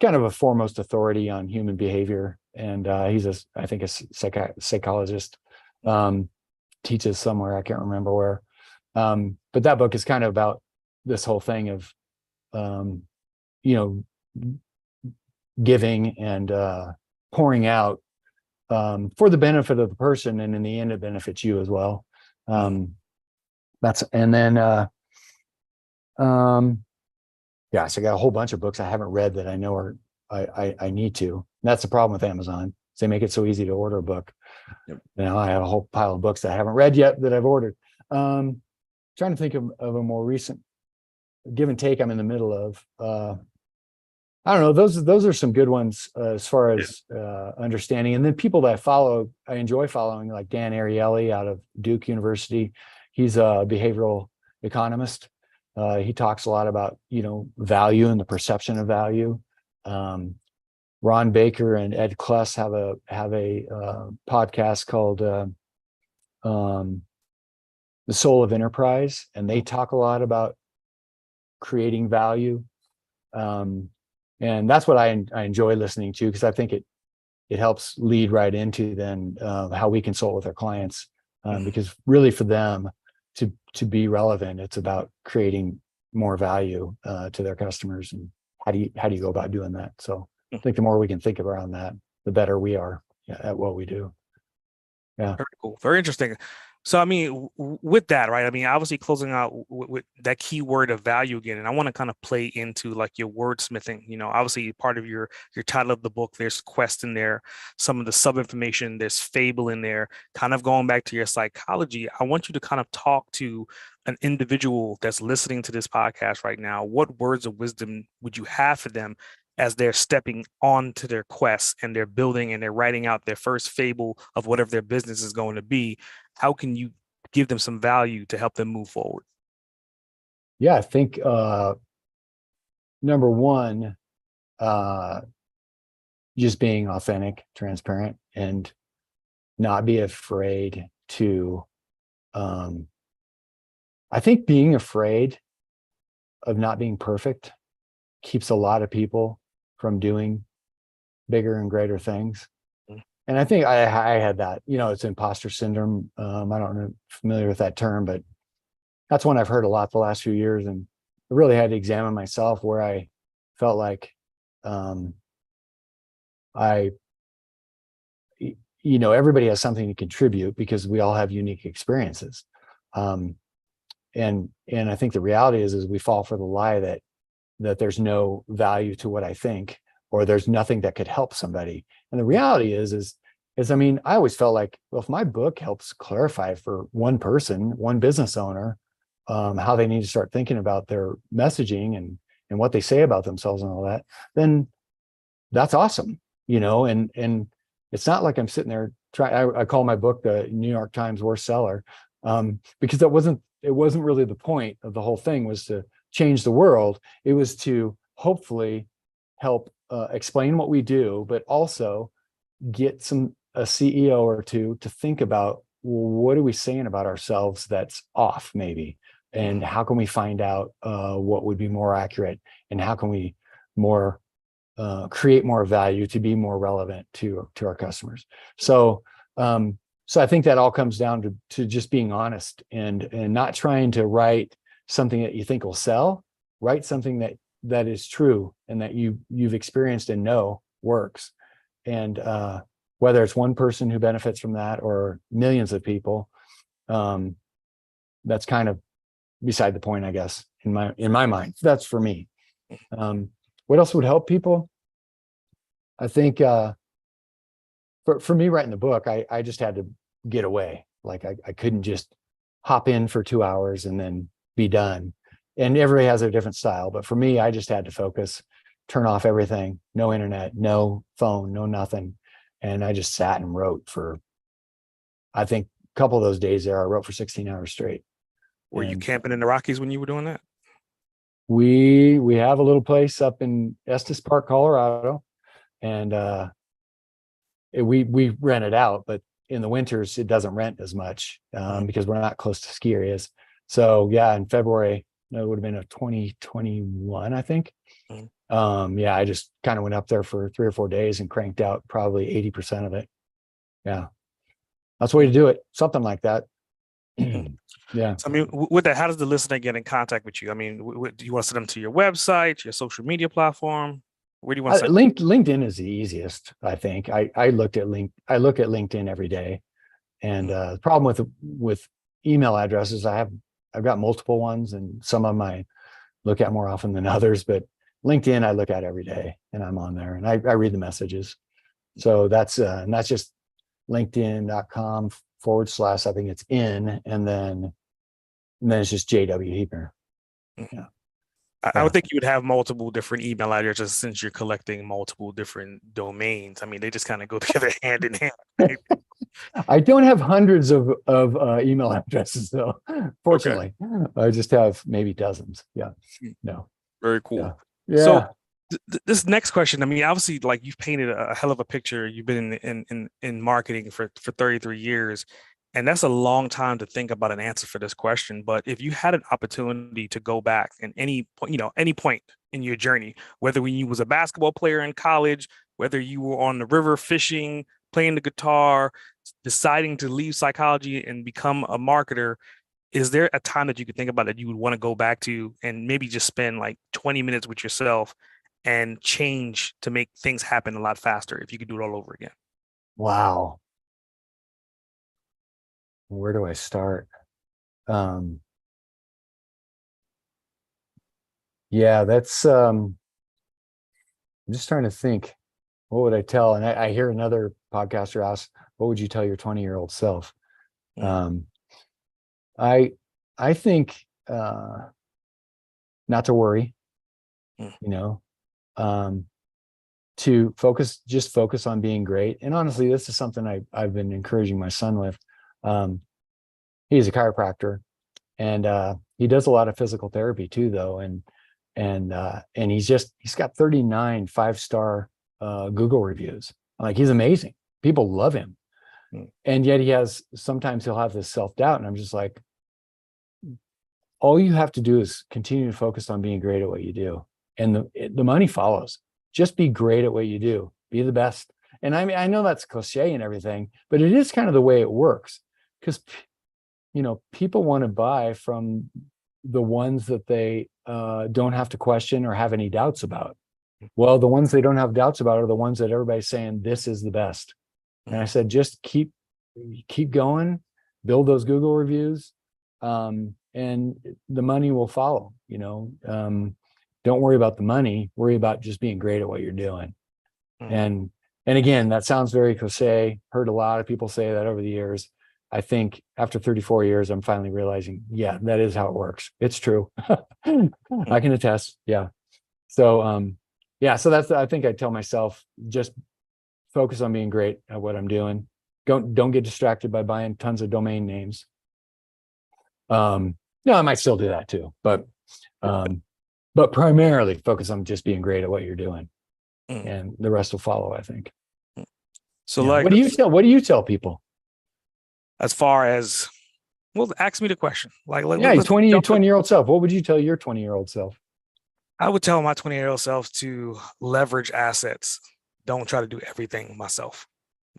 kind of a foremost authority on human behavior. And he's I think a psychologist, teaches somewhere, I can't remember where. But that book is kind of about this whole thing of, giving and pouring out for the benefit of the person, and in the end it benefits you as well. So I got a whole bunch of books I haven't read that I know I need to. And that's the problem with Amazon. They make it so easy to order a book. I have a whole pile of books that I haven't read yet that I've ordered. Trying to think of a more recent. Give and Take I'm in the middle of. I don't know. Those are some good ones as far as understanding. And then people that I enjoy following, like Dan Ariely out of Duke University. He's a behavioral economist. He talks a lot about value and the perception of value. Ron Baker and Ed Kless have a podcast called The Soul of Enterprise, and they talk a lot about creating value. And that's what I enjoy listening to, because I think it helps lead right into then how we consult with our clients, because really for them to be relevant, it's about creating more value to their customers. And how do you go about doing that? So I think the more we can think around that, the better we are at what we do. Yeah. Very cool. Very interesting. So, I mean, with that, right? I mean, obviously closing out with that key word of value again, and I want to kind of play into like your wordsmithing. Obviously part of your title of the book, there's quest in there, some of the sub information, there's fable in there, kind of going back to your psychology. I want you to kind of talk to an individual that's listening to this podcast right now. What words of wisdom would you have for them as they're stepping onto their quest and they're building and they're writing out their first fable of whatever their business is going to be? How can you give them some value to help them move forward? Yeah, I think number one, just being authentic, transparent, and not be afraid to, I think being afraid of not being perfect keeps a lot of people from doing bigger and greater things. And I think I had that, it's imposter syndrome. I don't know, familiar with that term, but that's one I've heard a lot the last few years. And I really had to examine myself where I felt like I, everybody has something to contribute because we all have unique experiences. And I think the reality is we fall for the lie that there's no value to what I think, or there's nothing that could help somebody. And the reality is I mean, I always felt like, well, if my book helps clarify for one person, one business owner, how they need to start thinking about their messaging and what they say about themselves and all that, then that's awesome, and it's not like I'm sitting there I call my book the New York Times worst seller, because it wasn't really the point of the whole thing was to change the world. It was to hopefully help explain what we do, but also get a CEO or two to think about, well, what are we saying about ourselves that's off maybe, and how can we find out what would be more accurate, and how can we create more value to be more relevant to our customers. So I think that all comes down to just being honest and not trying to write something that you think will sell. Write something that is true and that you've experienced and know works. And whether it's one person who benefits from that or millions of people, that's kind of beside the point, I guess, in my mind. That's for me. What else would help people? I think for me writing the book, I just had to get away. Like I couldn't just hop in for 2 hours and then be done. And everybody has a different style, but for me, I just had to focus, turn off everything, no internet, no phone, no nothing. And I just sat and wrote for, I think a couple of those days there, I wrote for 16 hours straight. Were you camping in the Rockies when you were doing that? We have a little place up in Estes Park, Colorado, and we rent it out, but in the winters it doesn't rent as much because we're not close to ski areas. So yeah, in February, it would have been a 2021, I think. Yeah, I just kind of went up there for 3 or 4 days and cranked out probably 80% of it. Yeah, that's the way to do it. Something like that. Yeah. So, I mean, with that, how does the listener get in contact with you? I mean, do you want to send them to your website, your social media platform? Where do you want to send them? LinkedIn is the easiest, I think. I look at LinkedIn every day. And the problem with email addresses, I've got multiple ones, and some of them I look at more often than others, but LinkedIn I look at every day, and I'm on there and I read the messages. So that's just linkedin.com/ I think it's and then it's just J.W. Huebner. Yeah. I would think you would have multiple different email addresses since you're collecting multiple different domains. I mean, they just kind of go together hand in hand. Right? I don't have hundreds of email addresses though. Fortunately, okay. I just have maybe dozens. Yeah. No. Very cool. Yeah. So this next question, I mean, obviously, like you've painted a hell of a picture. You've been in marketing for 33 years. And that's a long time to think about an answer for this question. But if you had an opportunity to go back in any point in your journey, whether when you was a basketball player in college, whether you were on the river fishing, playing the guitar, deciding to leave psychology and become a marketer, is there a time that you could think about that you would want to go back to and maybe just spend like 20 minutes with yourself and change to make things happen a lot faster if you could do it all over again? Wow. Where do I start? Yeah, that's I'm just trying to think, what would I tell? And I hear another podcaster ask, what would you tell your 20-year-old self? I think not to worry, to focus on being great. And honestly, this is something I've been encouraging my son with. He's a chiropractor, and he does a lot of physical therapy too, though. And he's got 39 5-star Google reviews. Like, he's amazing. People love him. And yet sometimes he'll have this self-doubt. And I'm just like, all you have to do is continue to focus on being great at what you do. And the money follows. Just be great at what you do. Be the best. And I mean, I know that's cliche and everything, but it is kind of the way it works, because, people want to buy from the ones that they don't have to question or have any doubts about. Well, the ones they don't have doubts about are the ones that everybody's saying, this is the best. And I said, just keep going, build those Google reviews, and the money will follow. Don't worry about the money, worry about just being great at what you're doing. And again, that sounds very cliche. Heard a lot of people say that over the years. I think after 34 years, I'm finally realizing, yeah, that is how it works. It's true. I can attest. Yeah. So, so that's, I think I tell myself, just focus on being great at what I'm doing. Don't get distracted by buying tons of domain names. No, I might still do that too, but primarily focus on just being great at what you're doing, and the rest will follow, I think. So what do you tell people? As far as, well, ask me the question. Like, yeah, 20-year-old self. What would you tell your 20-year-old self? I would tell my 20-year-old self to leverage assets. Don't try to do everything myself.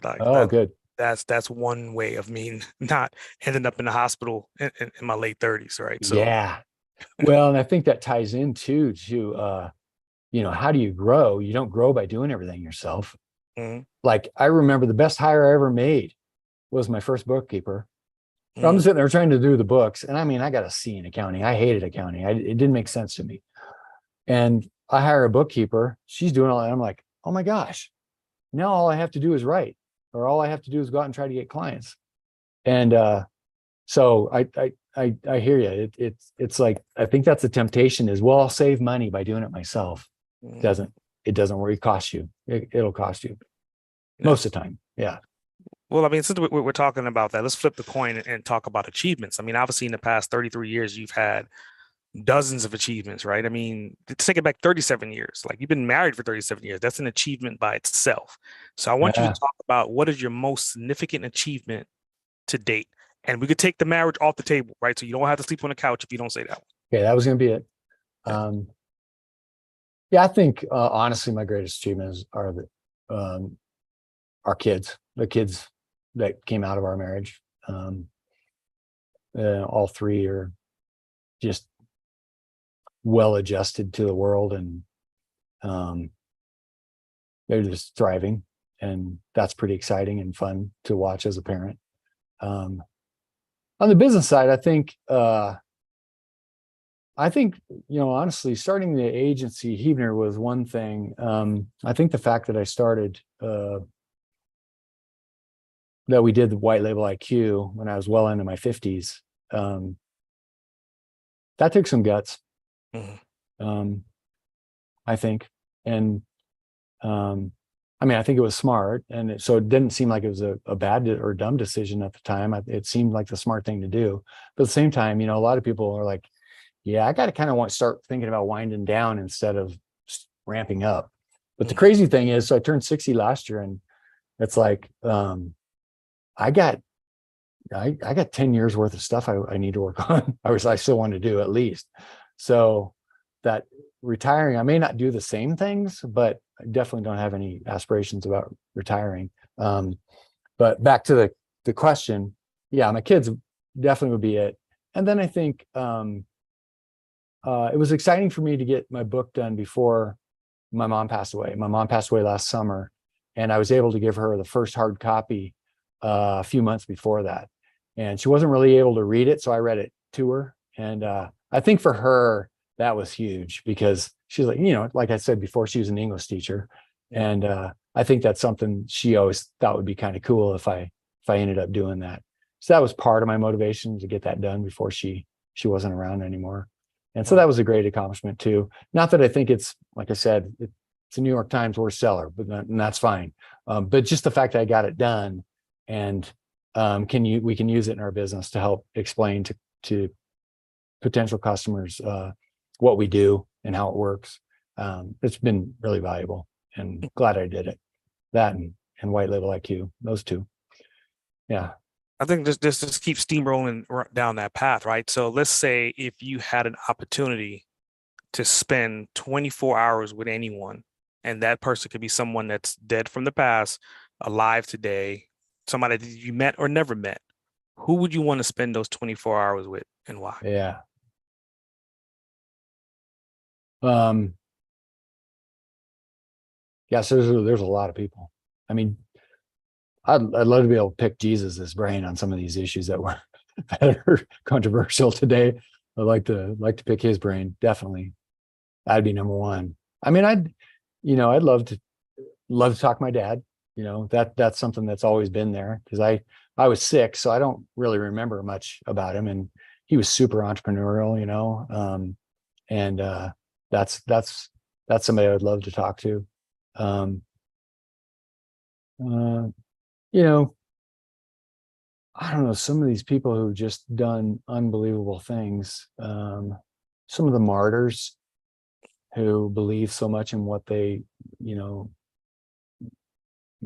Good. That's one way of me not ending up in the hospital in my late 30s, right? So yeah. Well, and I think that ties into how do you grow? You don't grow by doing everything yourself. Like, I remember the best hire I ever made was my first bookkeeper. I'm sitting there trying to do the books, and I mean, I got a C in accounting. I hated accounting. It didn't make sense to me. And I hire a bookkeeper. She's doing all that. I'm like, oh my gosh, now all I have to do is write, or all I have to do is go out and try to get clients. And so I hear you. It's like, I think that's the temptation is, well, I'll save money by doing it myself. It doesn't worry. It costs you. It'll cost you most of the time. Yeah. Well, I mean, since we're talking about that, let's flip the coin and talk about achievements. I mean, obviously in the past 33 years, you've had dozens of achievements, right? I mean, let's take it back 37 years. Like, you've been married for 37 years. That's an achievement by itself. So I want you to talk about, what is your most significant achievement to date? And we could take the marriage off the table, right? So you don't have to sleep on the couch if you don't say that one. Okay, that was going to be it. I think honestly, my greatest achievements are our kids, the kids that came out of our marriage. All three are just well adjusted to the world, and they're just thriving, and that's pretty exciting and fun to watch as a parent. On the business side, I think honestly, starting the agency Huebner was one thing. I think the fact that I started that we did the white label IQ when I was well into my 50s, that took some guts. I think. And I mean, I think it was smart. And so it didn't seem like it was a bad or dumb decision at the time. It seemed like the smart thing to do. But at the same time, a lot of people are like, yeah, I got to kind of start thinking about winding down instead of ramping up. But the crazy thing is, so I turned 60 last year, and it's like, I got 10 years worth of stuff I need to work on. I still want to do at least. So that retiring, I may not do the same things, but I definitely don't have any aspirations about retiring. But back to the question, yeah, my kids definitely would be it. And then I think it was exciting for me to get my book done before my mom passed away. My mom passed away last summer, and I was able to give her the first hard copy a few months before that. And she wasn't really able to read it, so I read it to her. And I think for her, that was huge, because she's like, like I said before, she was an English teacher. And I think that's something she always thought would be kind of cool if I ended up doing that. So that was part of my motivation, to get that done before she wasn't around anymore. And so that was a great accomplishment too. Not that I think it's, like I said, it's a New York Times worst seller, and that's fine. But just the fact that I got it done, and we can use it in our business to help explain to potential customers what we do and how it works. It's been really valuable, and glad I did it. That and white label IQ, those two. Yeah. I think just keep steamrolling down that path, right? So let's say if you had an opportunity to spend 24 hours with anyone and that person could be someone that's dead from the past, alive today, somebody that you met or never met, who would you want to spend those 24 hours with, and why? Yeah. Um, yeah, so there's a lot of people. I mean, I'd love to be able to pick Jesus's brain on some of these issues that were that are controversial today. I'd like to pick his brain, definitely. That'd be number one. I mean, I'd love to talk to my dad. That's something that's always been there, because I was sick, so I don't really remember much about him, and he was super entrepreneurial, and that's somebody I would love to talk to. Um, uh, you know, I don't know, some of these people who've just done unbelievable things. Some of the martyrs who believe so much in what they, you know,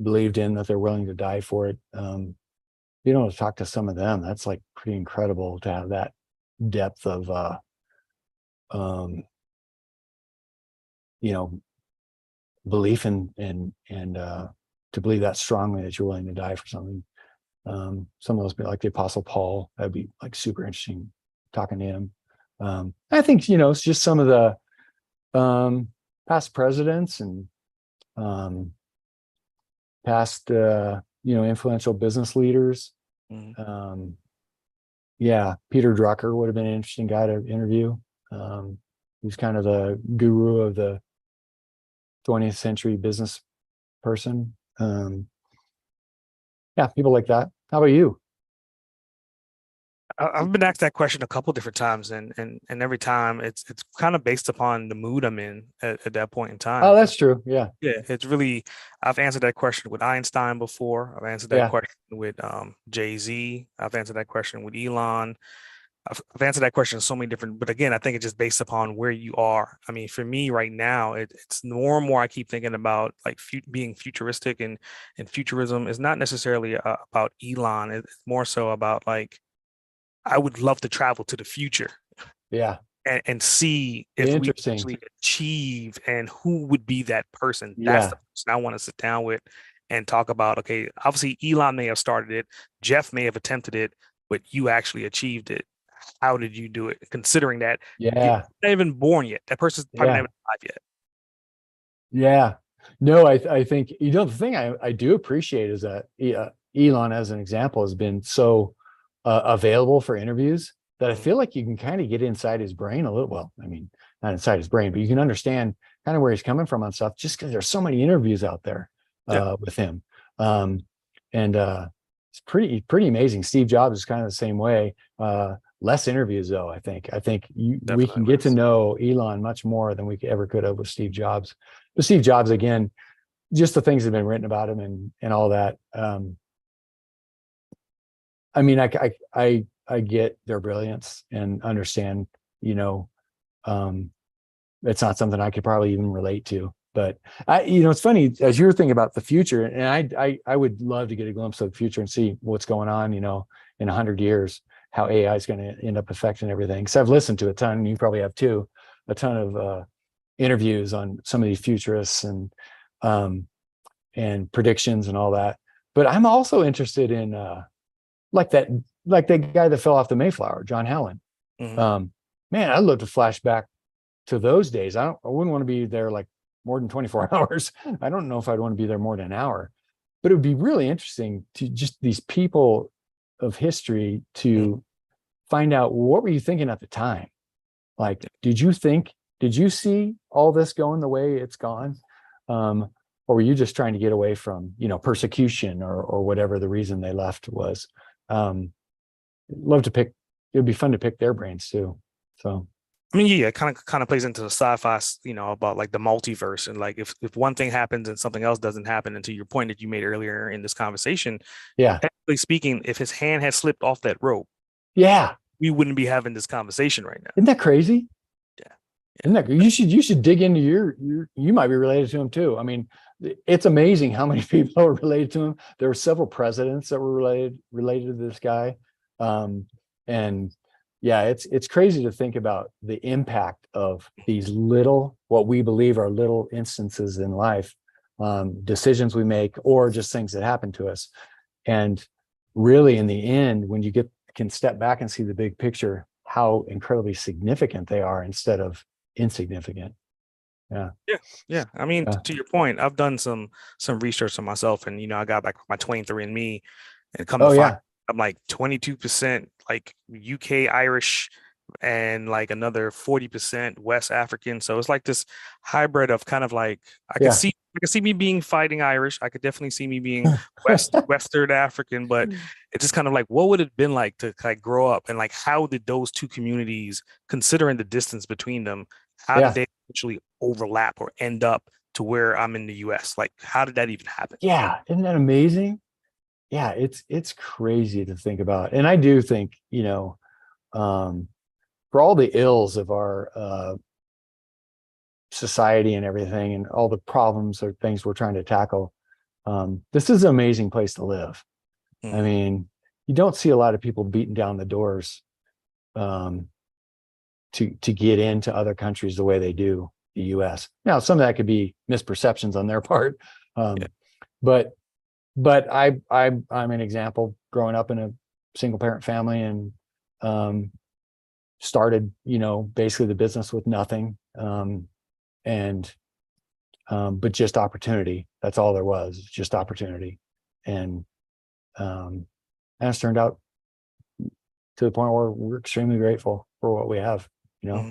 believed in, that they're willing to die for it. Talk to some of them, that's like pretty incredible to have that depth of, um, belief and to believe that strongly that you're willing to die for something. Some of those be like the Apostle Paul. That'd be like super interesting talking to him. I think, it's just some of the past presidents and past influential business leaders. Mhm. Yeah, Peter Drucker would have been an interesting guy to interview. He's kind of the guru of the 20th century business person. Yeah, people like that. How about you? I've been asked that question a couple different times, and every time it's kind of based upon the mood I'm in at that point in Oh, time. that's true. Yeah. Yeah, it's really, I've answered that question with Einstein before. I've answered that Yeah. question with Jay-Z. I've answered that question with Elon. I've answered that question so many different, but again, I think it's just based upon where you are. I mean, for me right now, it's more and more I keep thinking about like being futuristic, and futurism is not necessarily about Elon. It's more so about like I would love to travel to the future Yeah. and see if we Interesting. actually achieve, and who would be that person. That's Yeah. the person I want to sit down with and talk about. Okay, obviously Elon may have started it, Jeff may have attempted it, but you actually achieved it. How did you do it? Considering that you're Yeah. not even born yet, that person's probably not Yeah. even alive yet. Yeah. No, I think, the thing I do appreciate is that Elon, as an example, has been so available for interviews that I Mhm. feel like you can kind of get inside his brain a little. Well, I mean, not inside his brain, but you can understand kind of where he's coming from on stuff, just because there's so many interviews out there Yeah, with him. Um, and it's pretty amazing. Steve Jobs is kind of the same way. Less interviews though, I think we can definitely get to less. know Elon much more than we ever could have with Steve Jobs. But Steve Jobs, again, just the things that have been written about him and all that. I mean, I get their brilliance and understand, you know, um, it's not something I could probably even relate to. But it's funny, as you're thinking about the future, and I would love to get a glimpse of the future and see what's going on, in 100 years, how AI is going to end up affecting everything. So I've listened to a ton, and you probably have too, a ton of interviews on some of these futurists um, and predictions and all that. But I'm also interested in like that like that guy that fell off the Mayflower, John Howland. Mhm. Um, Man, I'd love to flash back to those days. I wouldn't want to be there like more than 24 hours. I don't know if I'd want to be there more than an hour, but it would be really interesting to just these people of history Mhm. to find out, what were you thinking at the time? Like, did you see all this going the way it's gone? Um, or were you just trying to get away from, persecution or whatever the reason they left was? Um, Love to pick, it'd be fun to pick their brains too. So I mean, yeah, it kind of plays into the sci-fi, about like the multiverse, and like if one thing happens and something else doesn't happen. And to your point that you made earlier in this conversation, yeah. technically speaking, if his hand had slipped off that rope, Yeah. we wouldn't be having this conversation right now. Isn't that crazy? Yeah, Isn't that, you should dig into you might be related to him too. I mean, it's amazing how many people are related to him. There were several presidents that were related to this guy. And yeah, it's crazy to think about the impact of these little, what we believe are little instances in life, decisions we make, or just things that happen to us. And really, in the end, when you can step back and see the big picture, how incredibly significant they are instead of insignificant. Yeah. Yeah. I mean, to your point, I've done some research on myself, and I got back my 23andMe, and come to find I'm like 22% like UK Irish, and like another 40% West African. So it's like this hybrid of kind of like I can see me being fighting Irish. I could definitely see me being Western African, but it's just kind of like, what would it have been like to like grow up, and like how did those two communities, considering the distance between them, how did they actually overlap or end up to where I'm in the US? Like, how did that even happen? Yeah, isn't that amazing? Yeah, it's crazy to think about. And I do think, for all the ills of our society and everything, and all the problems or things we're trying to tackle, this is an amazing place to live. I mean, you don't see a lot of people beating down the doors to get into other countries the way they do the US. Now, some of that could be misperceptions on their part, but I'm an example, growing up in a single parent family, and started, basically the business with nothing, but just opportunity. That's all there was, just opportunity, and it's turned out to the point where we're extremely grateful for what we have. Yeah.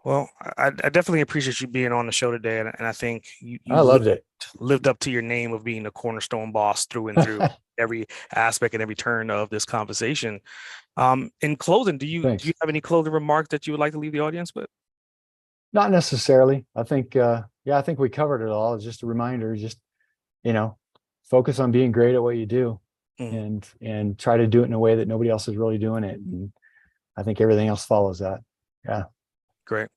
Well, I definitely appreciate you being on the show today, and I think you I loved it. Lived up to your name of being a Cornerstone boss through and through, every aspect and every turn of this conversation. In closing, do you have any closing remarks that you would like to leave the audience with? Not necessarily. I think, I think we covered it all. It's just a reminder, just, focus on being great at what you do, and try to do it in a way that nobody else is really doing it. And I think everything else follows that. Yeah. Great.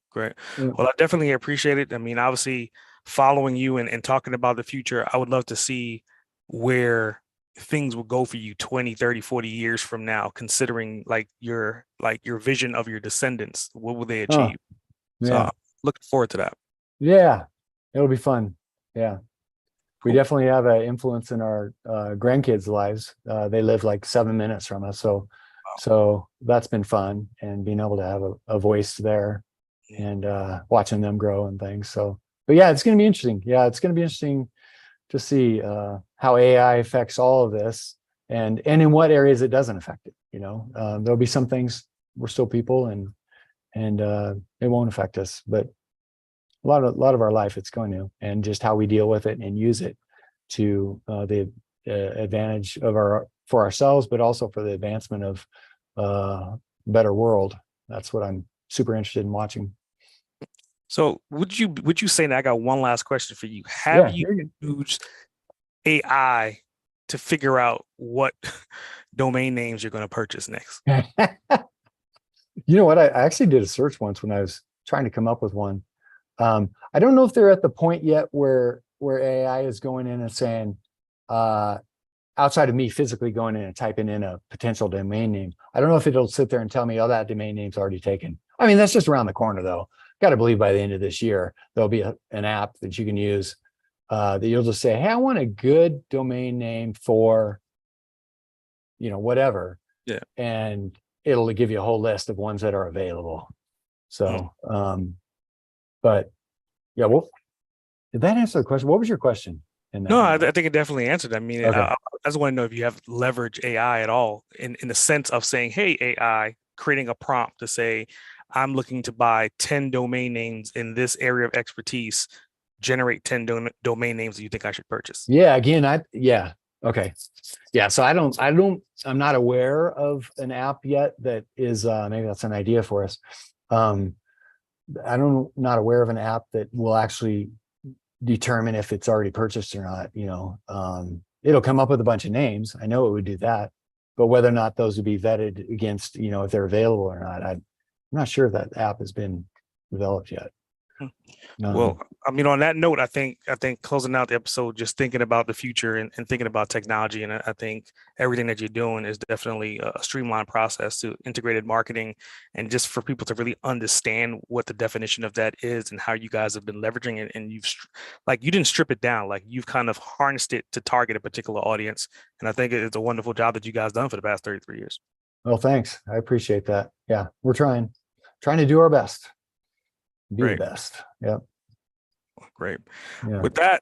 Well, I definitely appreciate it. I mean, obviously, following you and talking about the future, I would love to see where things will go for you 20, 30, 40 years from now, considering like your vision of your descendants. What will they achieve? So I'm looking forward to that. Yeah, it'll be fun. Yeah. We definitely have an influence in our grandkids' lives. They live like 7 minutes from us. So that's been fun, and being able to have a voice there, and watching them grow and things. So, but yeah, it's going to be interesting. Yeah, it's going to be interesting to see how AI affects all of this, and in what areas it doesn't affect it. There'll be some things we're still people, and it won't affect us, but a lot of our life it's going to, and just how we deal with it and use it to the advantage for ourselves, but also for the advancement of a better world. That's what I'm super interested in watching. So would you say, that I got one last question for you? Have you used AI to figure out what domain names you're going to purchase next? You know what? I actually did a search once when I was trying to come up with one. I don't know if they're at the point yet where AI is going in and saying, outside of me physically going in and typing in a potential domain name, I don't know if it'll sit there and tell me, oh, that domain name's already taken. I mean, that's just around the corner, though. Got to believe by the end of this year, there'll be an app that you can use that you'll just say, hey, I want a good domain name for, whatever. Yeah. And it'll give you a whole list of ones that are available. So, but yeah, well, did that answer the question? What was your question? No, I think it definitely answered. I mean, I just want to know if you have leveraged AI at all in the sense of saying, hey, AI, creating a prompt to say, I'm looking to buy 10 domain names in this area of expertise, generate 10 domain names that you think I should purchase. Yeah. Again, okay. Yeah. So I'm not aware of an app yet that is, maybe that's an idea for us. I'm not aware of an app that will actually determine if it's already purchased or not. It'll come up with a bunch of names. I know it would do that, but whether or not those would be vetted against, if they're available or not, I'm not sure if that app has been developed yet. Well, I mean, on that note, I think closing out the episode, just thinking about the future and thinking about technology, and I think everything that you're doing is definitely a streamlined process to integrated marketing, and just for people to really understand what the definition of that is and how you guys have been leveraging it, and like you didn't strip it down, like you've kind of harnessed it to target a particular audience, and I think it's a wonderful job that you guys done for the past 33 years. Well, thanks. I appreciate that. Yeah, we're trying to do our best. Be the best. Yep. Great. Yeah. With that,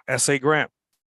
S.A. Grant,